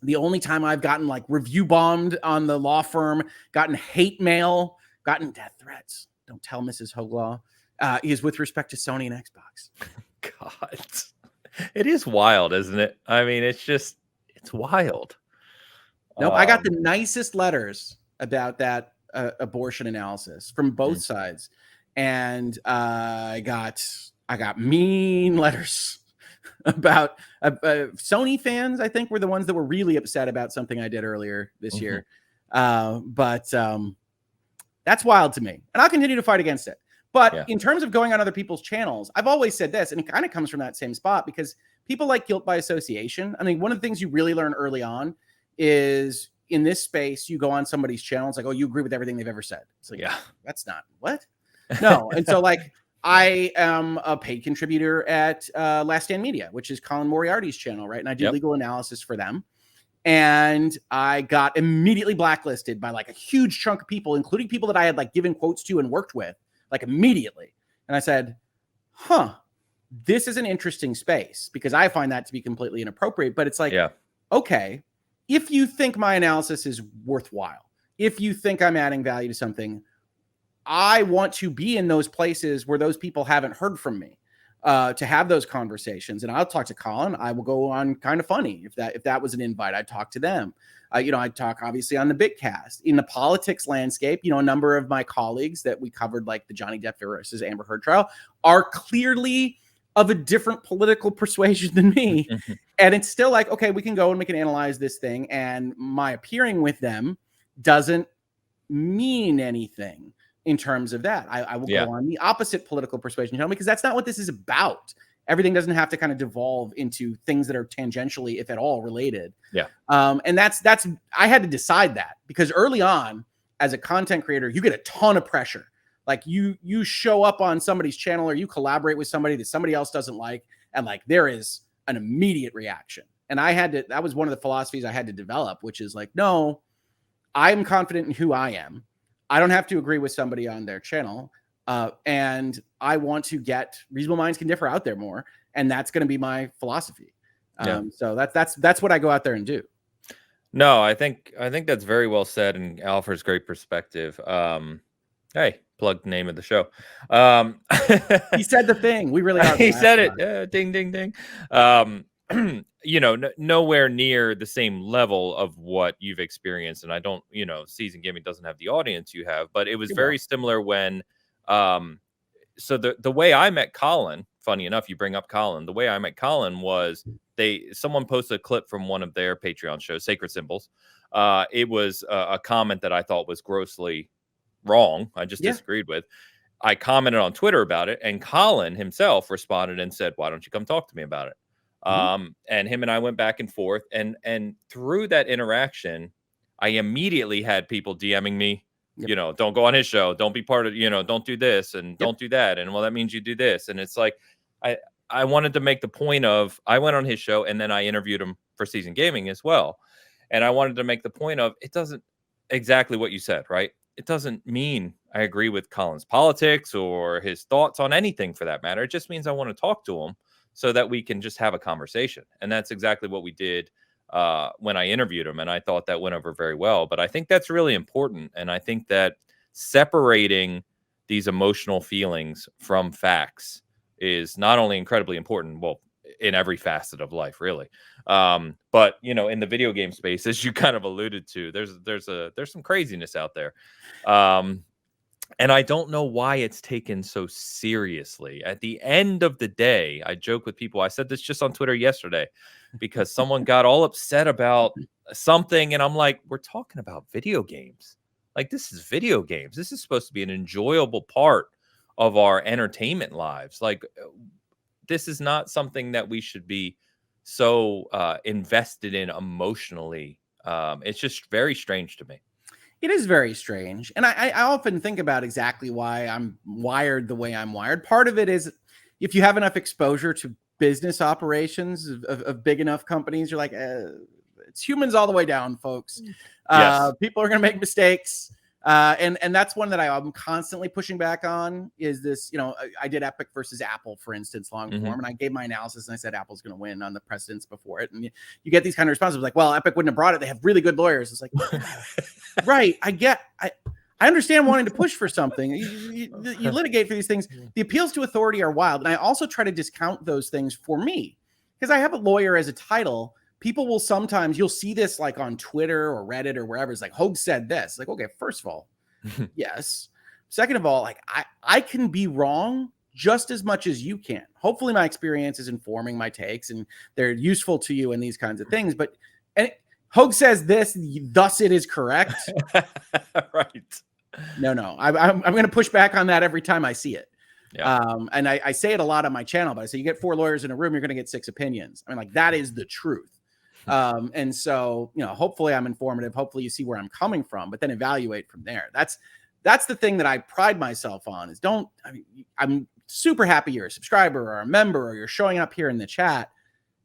The only time I've gotten like review bombed on the law firm, gotten hate mail, gotten death threats, don't tell Mrs. Hoeg Law, is with respect to Sony and Xbox. God, it is wild, isn't it? I mean, it's wild. Nope, I got the nicest letters about that abortion analysis from both sides, and I got mean letters about Sony fans. I think were the ones that were really upset about something I did earlier this year. But that's wild to me, and I'll continue to fight against it. But in terms of going on other people's channels, I've always said this, and it kind of comes from that same spot, because people like guilt by association. I mean, one of the things you really learn early on is in this space, you go on somebody's channel, it's like, oh, you agree with everything they've ever said. It's like, that's not what? No. And so like, I am a paid contributor at Last Stand Media, which is Colin Moriarty's channel, right? And I do legal analysis for them. And I got immediately blacklisted by like a huge chunk of people, including people that I had like given quotes to and worked with, like immediately. And I said, this is an interesting space, because I find that to be completely inappropriate. But it's like, okay, if you think my analysis is worthwhile, if you think I'm adding value to something, I want to be in those places where those people haven't heard from me, to have those conversations. And I'll talk to Colin. I will go on Kind of Funny. If that was an invite, I'd talk to them. I'd talk obviously on the Bitcast. In the politics landscape, a number of my colleagues that we covered, like the Johnny Depp versus Amber Heard trial, are clearly of a different political persuasion than me. And it's still like, okay, we can go and we can analyze this thing. And my appearing with them doesn't mean anything in terms of that. I will go on the opposite political persuasion channel, because that's not what this is about. Everything doesn't have to kind of devolve into things that are tangentially, if at all, related. And that's I had to decide that, because early on as a content creator, you get a ton of pressure. Like you show up on somebody's channel or you collaborate with somebody that somebody else doesn't like, and like there is an immediate reaction. And that was one of the philosophies I had to develop, which is like, no, I'm confident in who I am. I don't have to agree with somebody on their channel. And I want to get reasonable minds can differ out there more. And that's going to be my philosophy. So that's what I go out there and do. No, I think that's very well said, and offers great perspective. Hey, plug the name of the show. He said the thing. We really are. He said it. Ding, ding, ding. nowhere near the same level of what you've experienced. And I don't, Season Gaming doesn't have the audience you have, but it was very similar when, so the way I met Colin, funny enough, you bring up Colin, the way I met Colin was someone posted a clip from one of their Patreon shows, Sacred Symbols. It was a comment that I thought was grossly wrong. I just disagreed with. I commented on Twitter about it, and Colin himself responded and said, "Why don't you come talk to me about it?" And him and I went back and forth, and through that interaction, I immediately had people DMing me, don't go on his show, don't be part of, don't do this and don't do that, and well, that means you do this, and it's like, I wanted to make the point of, I went on his show and then I interviewed him for Season Gaming as well, and I wanted to make the point of, it doesn't exactly what you said, right? It doesn't mean I agree with Colin's politics or his thoughts on anything for that matter. It just means I want to talk to him so that we can just have a conversation. And that's exactly what we did when I interviewed him. And I thought that went over very well. But I think that's really important. And I think that separating these emotional feelings from facts is not only incredibly important, well, in every facet of life, really. But in the video game space, as you kind of alluded to, there's some craziness out there. And I don't know why it's taken so seriously. At the end of the day, I joke with people. I said this just on Twitter yesterday because someone got all upset about something. And I'm like, we're talking about video games. Like, this is video games. This is supposed to be an enjoyable part of our entertainment lives. Like, this is not something that we should be so invested in emotionally. It's just very strange to me. It is very strange. And I often think about exactly why I'm wired the way I'm wired. Part of it is if you have enough exposure to business operations of big enough companies, you're like, it's humans all the way down, folks. Yes. People are going to make mistakes. And that's one that I'm constantly pushing back on is this, I did Epic versus Apple, for instance, long form. And I gave my analysis and I said, Apple's going to win on the precedents before it. And you get these kind of responses like, well, Epic wouldn't have brought it. They have really good lawyers. It's like, right. I understand wanting to push for something. You litigate for these things. The appeals to authority are wild. And I also try to discount those things for me because I have a lawyer as a title. People will sometimes, you'll see this like on Twitter or Reddit or wherever. It's like, Hoeg said this. Like, okay, first of all, yes. Second of all, like I can be wrong just as much as you can. Hopefully my experience is informing my takes and they're useful to you in these kinds of things. But Hoeg says this, thus it is correct. Right. No. I'm going to push back on that every time I see it. Yeah. And I say it a lot on my channel, but I say you get 4 lawyers in a room, you're going to get 6 opinions. I mean, like that is the truth. And so, hopefully I'm informative. Hopefully you see where I'm coming from, but then evaluate from there. That's the thing that I pride myself on is I'm super happy you're a subscriber or a member or you're showing up here in the chat.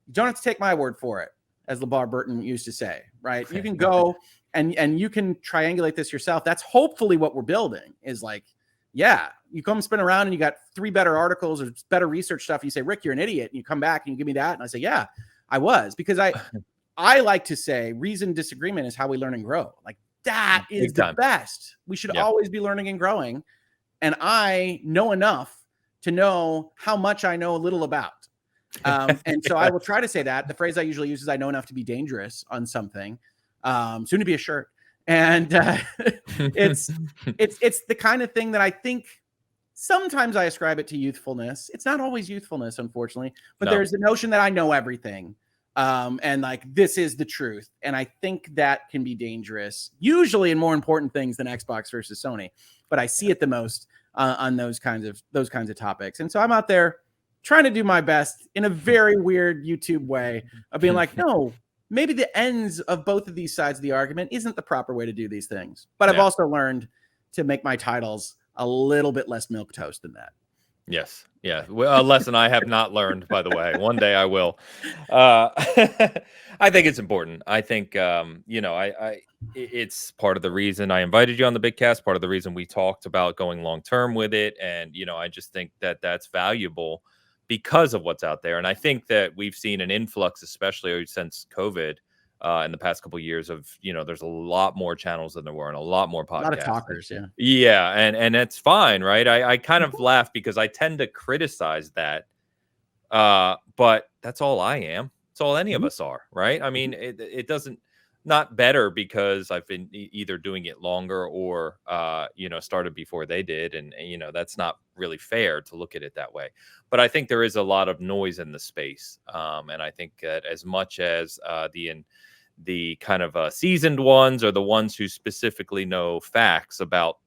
You don't have to take my word for it, as LeVar Burton used to say, right? You can go and you can triangulate this yourself. That's hopefully what we're building is like, yeah, you come spin around and you got 3 better articles or better research stuff. You say, Rick, you're an idiot. And you come back and you give me that. And I say, yeah, I was, because I like to say reasoned disagreement is how we learn and grow. Like that is the best. We should always be learning and growing. And I know enough to know how much I know a little about. And so I will try to say that. The phrase I usually use is I know enough to be dangerous on something. Soon to be a shirt. And it's the kind of thing that I think sometimes I ascribe it to youthfulness. It's not always youthfulness, unfortunately, but there's the notion that I know everything. And like, this is the truth. And I think that can be dangerous, usually in more important things than Xbox versus Sony. But I see it the most on those kinds of topics. And so I'm out there trying to do my best in a very weird YouTube way of being like, no, maybe the ends of both of these sides of the argument isn't the proper way to do these things. But I've also learned to make my titles a little bit less milquetoast than that. Yes. Yeah. Well, a lesson I have not learned, by the way. One day I will. I think it's important. I think, it's part of the reason I invited you on the Bitcast, part of the reason we talked about going long-term with it. And, I just think that that's valuable because of what's out there. And I think that we've seen an influx, especially since COVID, in the past couple of years of, there's a lot more channels than there were and a lot more podcasts. A lot of talkers, yeah. Yeah, and it's fine, right? I kind of laugh because I tend to criticize that. But that's all I am. It's all any of Mhm. us are, right? I mean, it doesn't, not better because I've been either doing it longer or, started before they did. And, that's not really fair to look at it that way. But I think there is a lot of noise in the space. And I think that as much as the kind of seasoned ones or the ones who specifically know facts about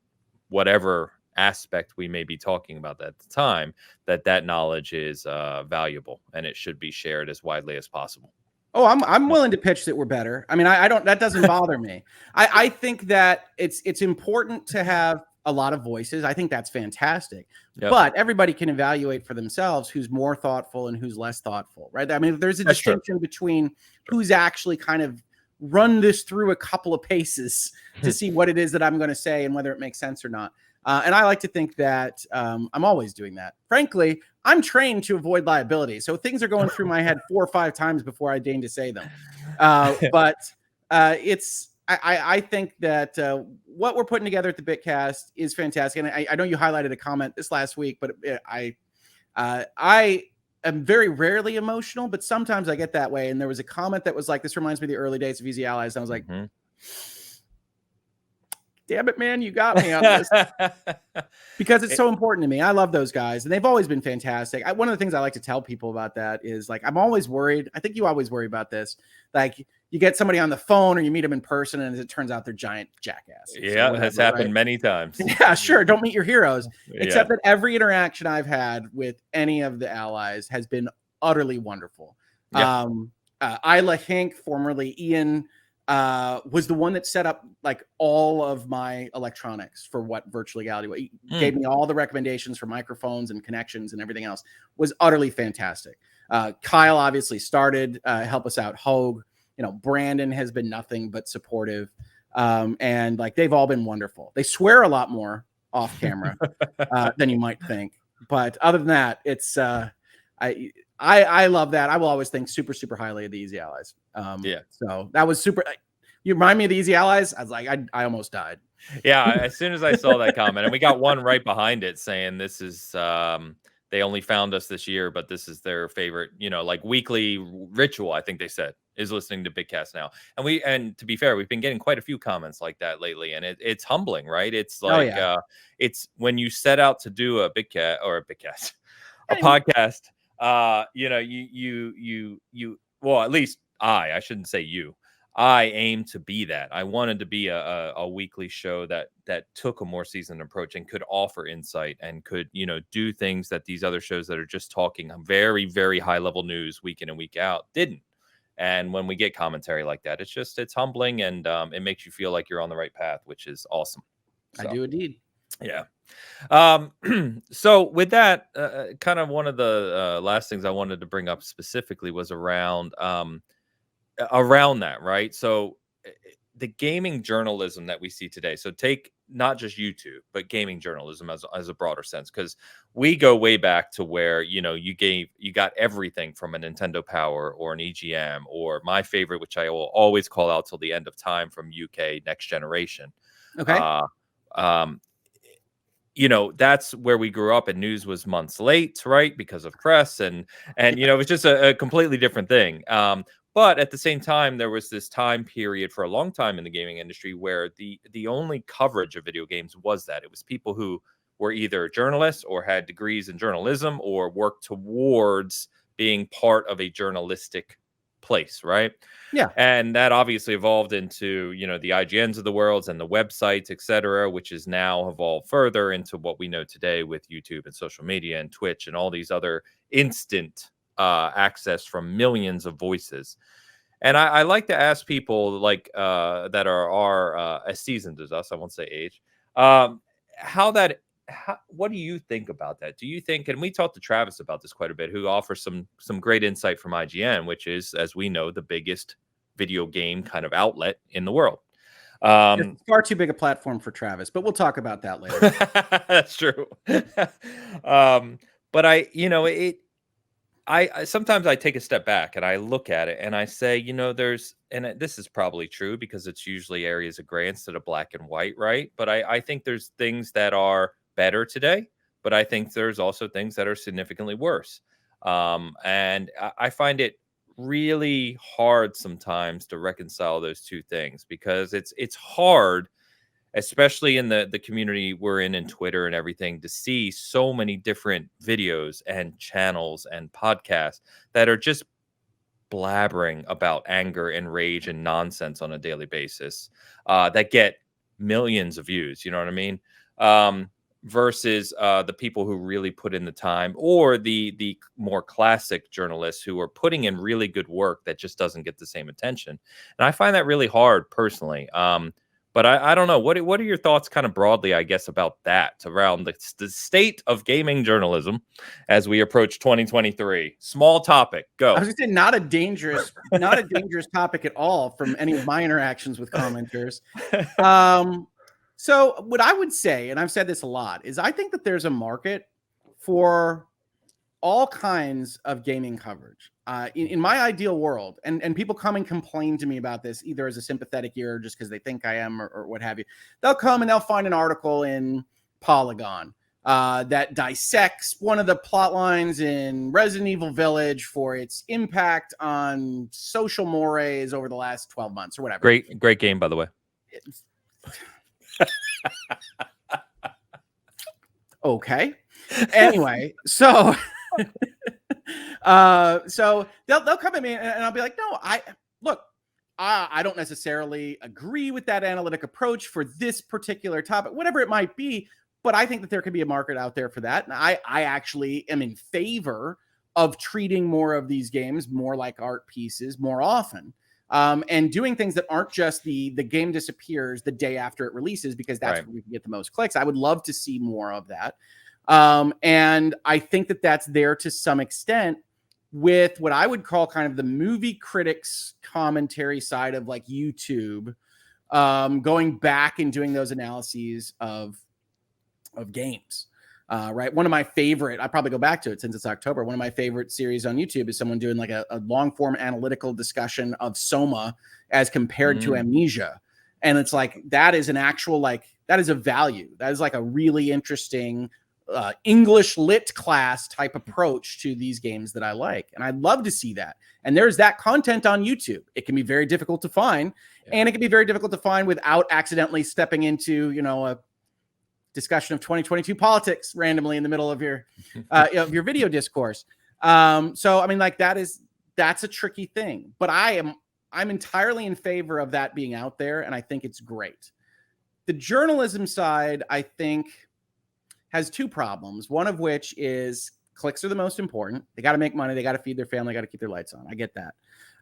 whatever aspect we may be talking about at the time, that knowledge is valuable and it should be shared as widely as possible. Oh, I'm willing to pitch that we're better. I mean, I don't, that doesn't bother me. I think that it's important to have a lot of voices. I think that's fantastic. Yep. But everybody can evaluate for themselves who's more thoughtful and who's less thoughtful, right? I mean, there's a That's true. distinction between who's actually kind of run this through a couple of paces to see what it is that I'm going to say and whether it makes sense or not. And I like to think that I'm always doing that. Frankly, I'm trained to avoid liability. So things are going through my head 4 or 5 times before I deign to say them. But I think that what we're putting together at the Bitcast is fantastic. And I know you highlighted a comment this last week, but I am very rarely emotional, but sometimes I get that way. And there was a comment that was like, this reminds me of the early days of Easy Allies. And I was like, damn it, man, you got me on this. Because it's so important to me. I love those guys, and they've always been fantastic. One of the things I like to tell people about that is, like, I'm always worried. I think you always worry about this. Like, you get somebody on the phone or you meet them in person, and it turns out they're giant jackasses. Yeah, that's happened many times. Yeah, sure. Don't meet your heroes. Except that every interaction I've had with any of the allies has been utterly wonderful. Yeah. Isla Hink, formerly Ian, was the one that set up like all of my electronics for what Virtual Legality gave me all the recommendations for microphones and connections and everything else. Was utterly fantastic. Kyle obviously started, help us out. Hoeg, Brandon has been nothing but supportive. And like, they've all been wonderful. They swear a lot more off camera than you might think. But other than that, it's, I love that. I will always think super, super highly of the Easy Allies. So that was super. You remind me of the Easy Allies. I was like, I almost died. Yeah. As soon as I saw that comment, and we got one right behind it saying this is, they only found us this year, but this is their favorite, like weekly ritual, I think they said, is listening to Bitcast now. And to be fair, we've been getting quite a few comments like that lately, and it's humbling, right? It's like, it's when you set out to do a Bitcast or a podcast, well, at least I shouldn't say you. I aim to be that. I wanted to be a weekly show that took a more seasoned approach and could offer insight and could, do things that these other shows that are just talking very, very high level news week in and week out didn't. And when we get commentary like that, it's humbling, and it makes you feel like you're on the right path, which is awesome. So, I do indeed. Yeah. So with that, kind of one of the last things I wanted to bring up specifically was around that, right? So the gaming journalism that we see today. So take not just YouTube, but gaming journalism as a broader sense, because we go way back to where, you got everything from a Nintendo Power or an EGM, or my favorite, which I will always call out till the end of time, from UK Next Generation. Okay. That's where we grew up, and news was months late, right? Because of press and it was just a completely different thing. But at the same time, there was this time period for a long time in the gaming industry where the only coverage of video games was that it was people who were either journalists or had degrees in journalism or worked towards being part of a journalistic place, right? Yeah. And that obviously evolved into, the IGNs of the world and the websites, et cetera, which is now evolved further into what we know today with YouTube and social media and Twitch and all these other instant access from millions of voices. And I like to ask people like that are as seasoned as us, I won't say age, what do you think about that? Do you think, and we talked to Travis about this quite a bit, who offers some great insight from IGN, which is, as we know, the biggest video game kind of outlet in the world. It's far too big a platform for Travis, but we'll talk about that later. That's true. But I sometimes I take a step back and I look at it and I say, this is probably true because it's usually areas of gray instead of black and white, right? But I think there's things that are better today, but I think there's also things that are significantly worse. And I find it really hard sometimes to reconcile those two things, because it's hard, especially in the community we're in Twitter and everything, to see so many different videos and channels and podcasts that are just blabbering about anger and rage and nonsense on a daily basis, that get millions of views. You know what I mean? Versus the people who really put in the time, or the more classic journalists who are putting in really good work that just doesn't get the same attention. And I find that really hard personally. But I don't know. What are your thoughts, kind of broadly, I guess, about that, around the state of gaming journalism as we approach 2023? Small topic. Go. I was gonna say not a dangerous topic at all from any of my interactions with commenters. So what I would say, and I've said this a lot, is I think that there's a market for all kinds of gaming coverage. In my ideal world, and people come and complain to me about this, either as a sympathetic ear or just because they think I am, or what have you. They'll come and they'll find an article in Polygon that dissects one of the plot lines in Resident Evil Village for its impact on social mores over the last 12 months or whatever. Great game, by the way. Okay. Anyway, so so they'll come at me and I'll be like, no, I don't necessarily agree with that analytic approach for this particular topic, whatever it might be, but I think that there could be a market out there for that. And I actually am in favor of treating more of these games more like art pieces more often. And doing things that aren't just the game disappears the day after it releases, because that's where we can get the most clicks. I would love to see more of that. And I think that that's there to some extent with what I would call kind of the movie critics commentary side of like YouTube, going back and doing those analyses of games. Right. One of my favorite, I probably go back to it since it's October. One of my favorite series on YouTube is someone doing like a long form analytical discussion of Soma as compared to Amnesia. And it's like, that is an actual, like, that is a value. That is like a really interesting English lit class type approach to these games that I like. And I'd love to see that. And there's that content on YouTube. It can be very difficult to find, and it can be very difficult to find without accidentally stepping into, a discussion of 2022 politics randomly in the middle of your video discourse. So I mean, like, that's a tricky thing, but I'm entirely in favor of that being out there, and I think it's great. The journalism side, I think, has two problems, one of which is clicks are the most important. They got to make money, they got to feed their family, got to keep their lights on. I get that.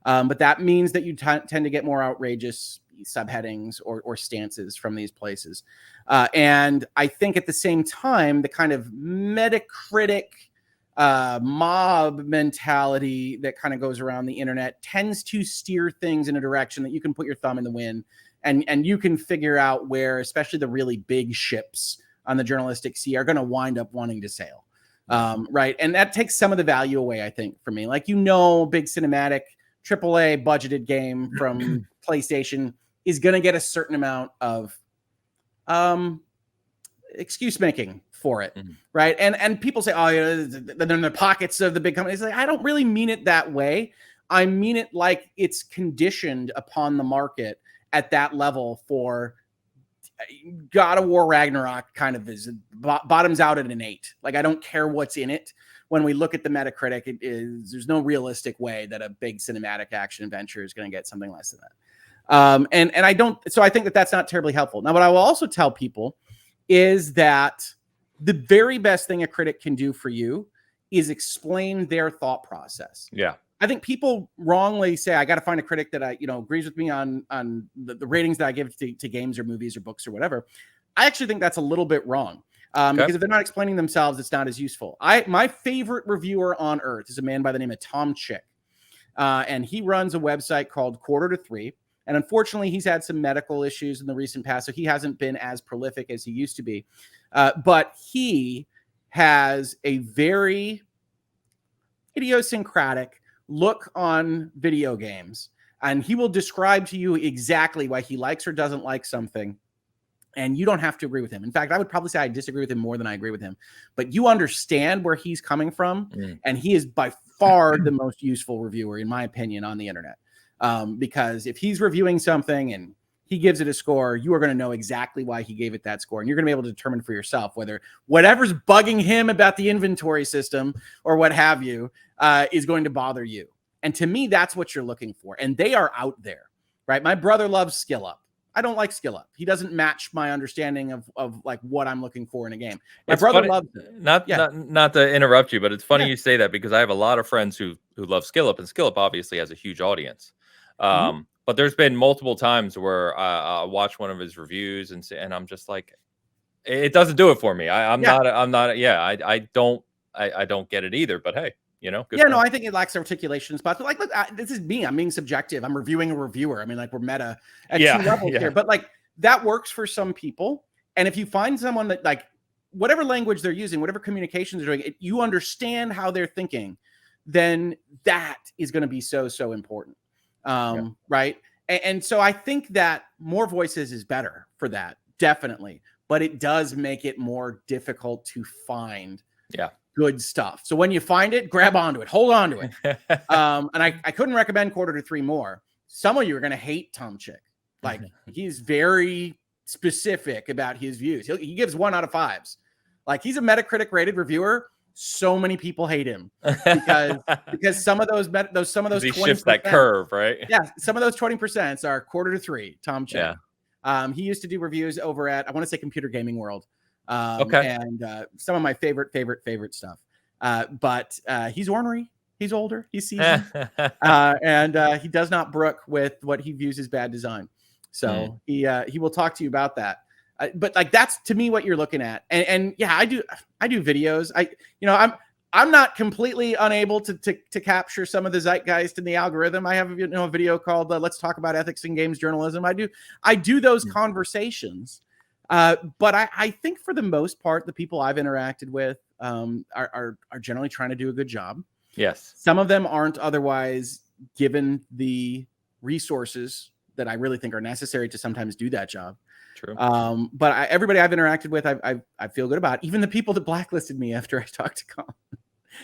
But that means that you tend to get more outrageous subheadings or stances from these places. And I think at the same time, the kind of Metacritic mob mentality that kind of goes around the internet tends to steer things in a direction that you can put your thumb in the wind, and you can figure out where, especially the really big ships on the journalistic sea, are going to wind up wanting to sail. Right. And that takes some of the value away, I think, for me. Like, big cinematic AAA budgeted game from PlayStation is going to get a certain amount of excuse making for it. Right. And people say, oh, they're in the pockets of the big companies. Like, I don't really mean it that way. I mean it like it's conditioned upon the market at that level for God of War Ragnarok kind of is bottoms out at an 8. Like, I don't care what's in it. When we look at the Metacritic, there's no realistic way that a big cinematic action adventure is going to get something less than that. And I don't, so I think that that's not terribly helpful. Now, what I will also tell people is that the very best thing a critic can do for you is explain their thought process. Yeah. I think people wrongly say, I got to find a critic that agrees with me on the ratings that I give to games or movies or books or whatever. I actually think that's a little bit wrong. Because if they're not explaining themselves, it's not as useful. My favorite reviewer on earth is a man by the name of Tom Chick. And he runs a website called Quarter to Three. And unfortunately, he's had some medical issues in the recent past, so he hasn't been as prolific as he used to be. But he has a very idiosyncratic look on video games. And he will describe to you exactly why he likes or doesn't like something. And you don't have to agree with him. In fact, I would probably say I disagree with him more than I agree with him. But you understand where he's coming from, and he is by far the most useful reviewer, in my opinion, on the internet. Because if he's reviewing something and he gives it a score, you are going to know exactly why he gave it that score. And you're going to be able to determine for yourself whether whatever's bugging him about the inventory system or what have you is going to bother you. And to me, that's what you're looking for. And they are out there, right? My brother loves Skill Up. I don't like Skill Up. He doesn't match my understanding of like what I'm looking for in a game. My brother loves it. Not to interrupt you, but it's funny you say that, because I have a lot of friends who love Skill Up, and Skill Up obviously has a huge audience. But there's been multiple times where I watch one of his reviews and I'm just like, it doesn't do it for me. I don't get it either. But hey, good no, I think it lacks articulation spots. But like, look, this is me. I'm being subjective. I'm reviewing a reviewer. I mean, like, we're meta at 2 levels here. But like, that works for some people. And if you find someone that, like, whatever language they're using, whatever communications they're doing, you understand how they're thinking, then that is going to be so important. Right. And so I think that more voices is better for that, definitely. But it does make it more difficult to find good stuff. So when you find it, grab onto it, hold on to it. And I couldn't recommend Quarter to Three more. Some of you are going to hate Tom Chick. Like, he's very specific about his views. He gives 1 out of 5s. Like, he's a Metacritic rated reviewer. So many people hate him because some of those he shifts that curve, right? Yeah, some of those 20% are Quarter to Three, Tom Chick. Yeah. He used to do reviews over at, I want to say, Computer Gaming World. And some of my favorite stuff. But he's ornery, he's older, he's seasoned, and he does not brook with what he views as bad design. So he will talk to you about that. But like, that's to me what you're looking at. And yeah, I do videos. I'm not completely unable to capture some of the zeitgeist in the algorithm. I have a video called "Let's Talk About Ethics in Games Journalism." I do those conversations, but I think for the most part, the people I've interacted with are generally trying to do a good job. Yes, some of them aren't otherwise given the resources that I really think are necessary to sometimes do that job. True. But everybody I've interacted with, I feel good about. Even the people that blacklisted me after I talked to Colin.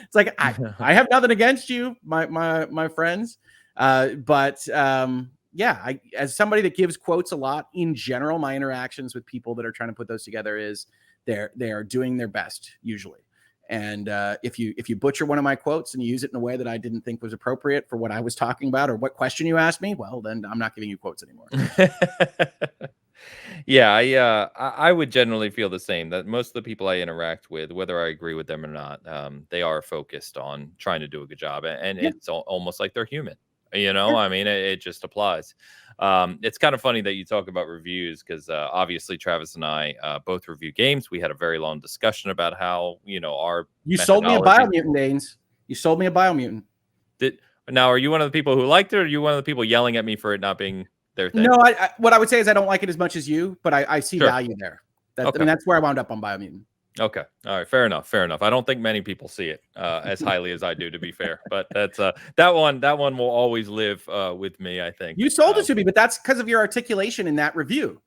It's like, I have nothing against you, my friends. But as somebody that gives quotes a lot in general, my interactions with people that are trying to put those together is they are doing their best usually. And if you butcher one of my quotes and you use it in a way that I didn't think was appropriate for what I was talking about or what question you asked me, well, then I'm not giving you quotes anymore. Yeah, I would generally feel the same, that most of the people I interact with, whether I agree with them or not, they are focused on trying to do a good job. And it's almost like they're human, I mean, it just applies. It's kind of funny that you talk about reviews because obviously Travis and I both review games. We had a very long discussion about how, our sold me a Biomutant, Ains. You sold me a Biomutant. Now, are you one of the people who liked it, or are you one of the people yelling at me for it not being their thing? No, what I would say is I don't like it as much as you, but I see value there. I mean, that's where I wound up on Biomutant. Okay. All right. Fair enough. I don't think many people see it as highly as I do, to be fair. But that's that one will always live with me, I think. You sold it to me, but that's because of your articulation in that review,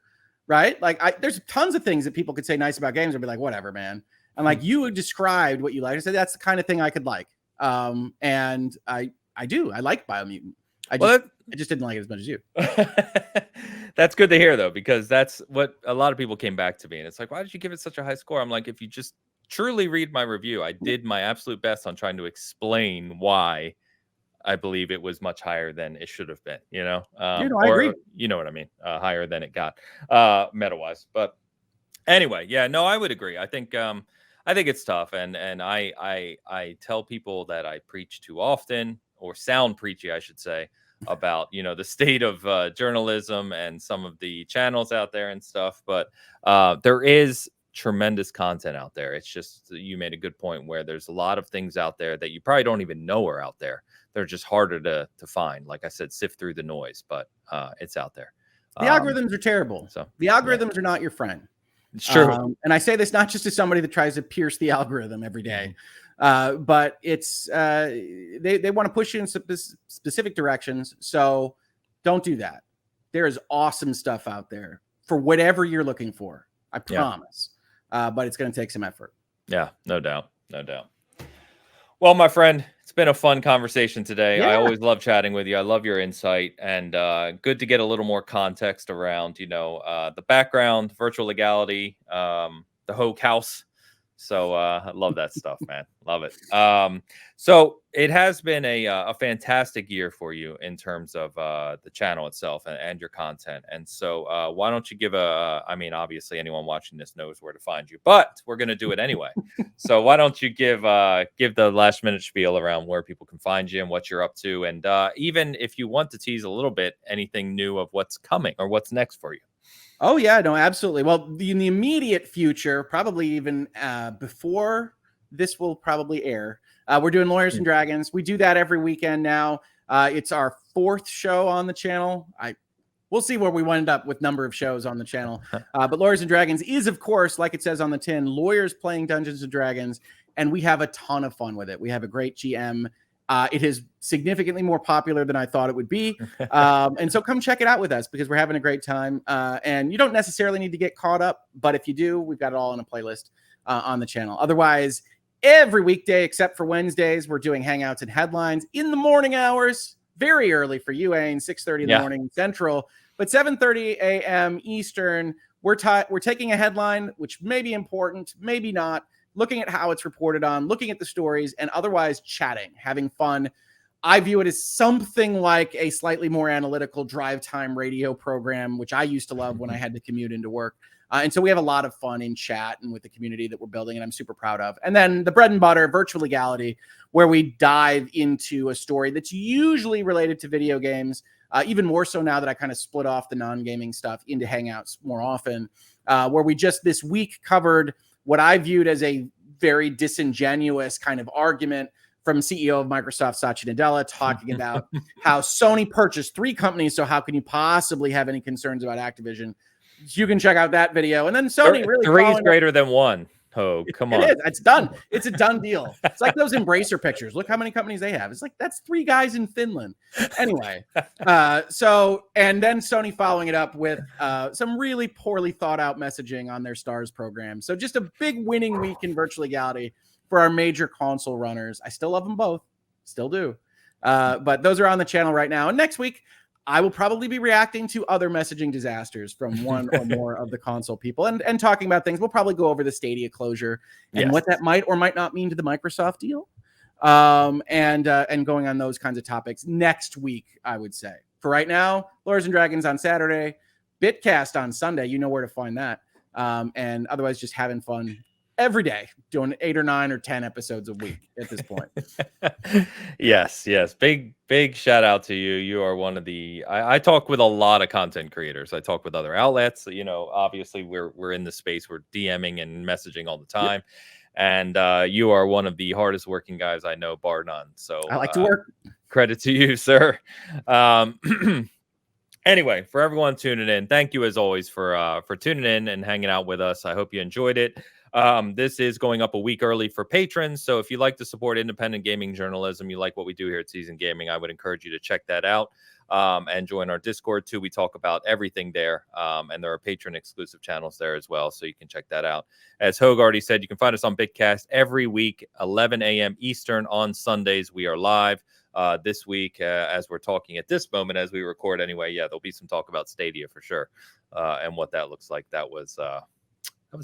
right? Like, there's tons of things that people could say nice about games and be like, whatever, man. And like, you described what you like. I said that's the kind of thing I could like. And I like Biomutant. I just didn't like it as much as you. That's good to hear, though, because that's what a lot of people came back to me. And it's like, why did you give it such a high score? I'm like, if you just truly read my review, I did my absolute best on trying to explain why I believe it was much higher than it should have been, I agree. You know what I mean? Higher than it got meta-wise. But anyway, yeah, no, I would agree. I think it's tough. And I tell people that I preach too often, or sound preachy, I should say, about the state of journalism and some of the channels out there and stuff. But there is tremendous content out there. It's just, you made a good point where there's a lot of things out there that you probably don't even know are out there. They're just harder to find. Like I said, sift through the noise, but it's out there. The algorithms are terrible. So the algorithms are not your friend. It's true. And I say this not just as somebody that tries to pierce the algorithm every day, but it's they want to push you in specific directions. So don't do that. There is awesome stuff out there. for whatever you're looking for. I Yeah. promise. But it's going to take some effort. Yeah, no doubt. No doubt. Well, my friend, it's been a fun conversation today. I Yeah. always love chatting with you. I love your insight, and good to get a little more context around, the background, virtual legality, the Hoeg house. So I love that stuff, man. Love it. So it has been a fantastic year for you in terms of the channel itself and your content. And so why don't you give I mean, obviously anyone watching this knows where to find you, but we're going to do it anyway. So why don't you give the last minute spiel around where people can find you and what you're up to, and even if you want to tease a little bit, anything new of what's coming or what's next for you. Oh yeah, no, absolutely. Well, in the immediate future, probably even before this will probably air, we're doing Lawyers and Dragons. We do that every weekend now. It's our 4th show on the channel. We'll see where we wind up with number of shows on the channel. But Lawyers and Dragons is, of course, like it says on the tin, lawyers playing Dungeons and Dragons, and we have a ton of fun with it. We have a great GM. It is significantly more popular than I thought it would be. And so come check it out with us because we're having a great time. And you don't necessarily need to get caught up, but if you do, we've got it all in a playlist on the channel. Otherwise, every weekday except for Wednesdays, we're doing Hangouts and Headlines in the morning hours, very early for you, Ains, 6:30 in the morning Central, but 7:30 a.m. Eastern. We're taking a headline, which may be important, maybe not, looking at how it's reported on, looking at the stories, and otherwise chatting, having fun. I view it as something like a slightly more analytical drive time radio program, which I used to love when I had to commute into work. And so we have a lot of fun in chat and with the community that we're building, and I'm super proud of. And then the bread and butter, Virtual Legality, where we dive into a story that's usually related to video games, even more so now that I kind of split off the non-gaming stuff into Hangouts more often, where we just this week covered what I viewed as a very disingenuous kind of argument from CEO of Microsoft, Satya Nadella, talking about how Sony purchased 3 companies. So how can you possibly have any concerns about Activision? You can check out that video. And then Sony really 3 is greater than 1. Hoeg, come on. It is. It's done. It's a done deal. It's like those Embracer pictures. Look how many companies they have. It's like, that's 3 guys in Finland. Anyway, and then Sony following it up with some really poorly thought out messaging on their Stars program. So just a big winning week in Virtual Legality for our major console runners. I still love them both. Still do. But those are on the channel right now. And next week, I will probably be reacting to other messaging disasters from one or more of the console people and talking about things. We'll probably go over the Stadia closure and what that might or might not mean to the Microsoft deal. And going on those kinds of topics next week, I would say. For right now, Lawyers and Dragons on Saturday, Bitcast on Sunday. You know where to find that. And otherwise, just having fun every day, doing 8 or 9 or 10 episodes a week at this point. Yes. Big shout out to you. You are one of the, I talk with a lot of content creators. I talk with other outlets. Obviously we're in the space, we're DMing and messaging all the time. And you are one of the hardest working guys I know, bar none. So I like to work. Credit to you, sir. Anyway, for everyone tuning in, thank you as always for tuning in and hanging out with us. I hope you enjoyed it. This is going up a week early for patrons. So if you like to support independent gaming journalism, you like what we do here at Season Gaming, I would encourage you to check that out and join our Discord too. We talk about everything there. And there are patron exclusive channels there as well. So you can check that out. As Hoeg already said, you can find us on Bitcast every week, 11 a.m. Eastern on Sundays. We are live. This week, as we're talking at this moment, as we record anyway, there'll be some talk about Stadia for sure, and what that looks like. That was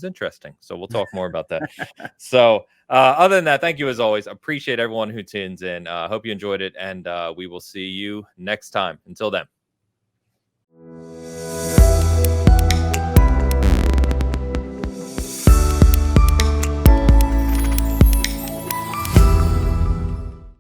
interesting. So we'll talk more about that. So other than that, thank you as always. Appreciate everyone who tunes in. Hope you enjoyed it, and we will see you next time. Until then.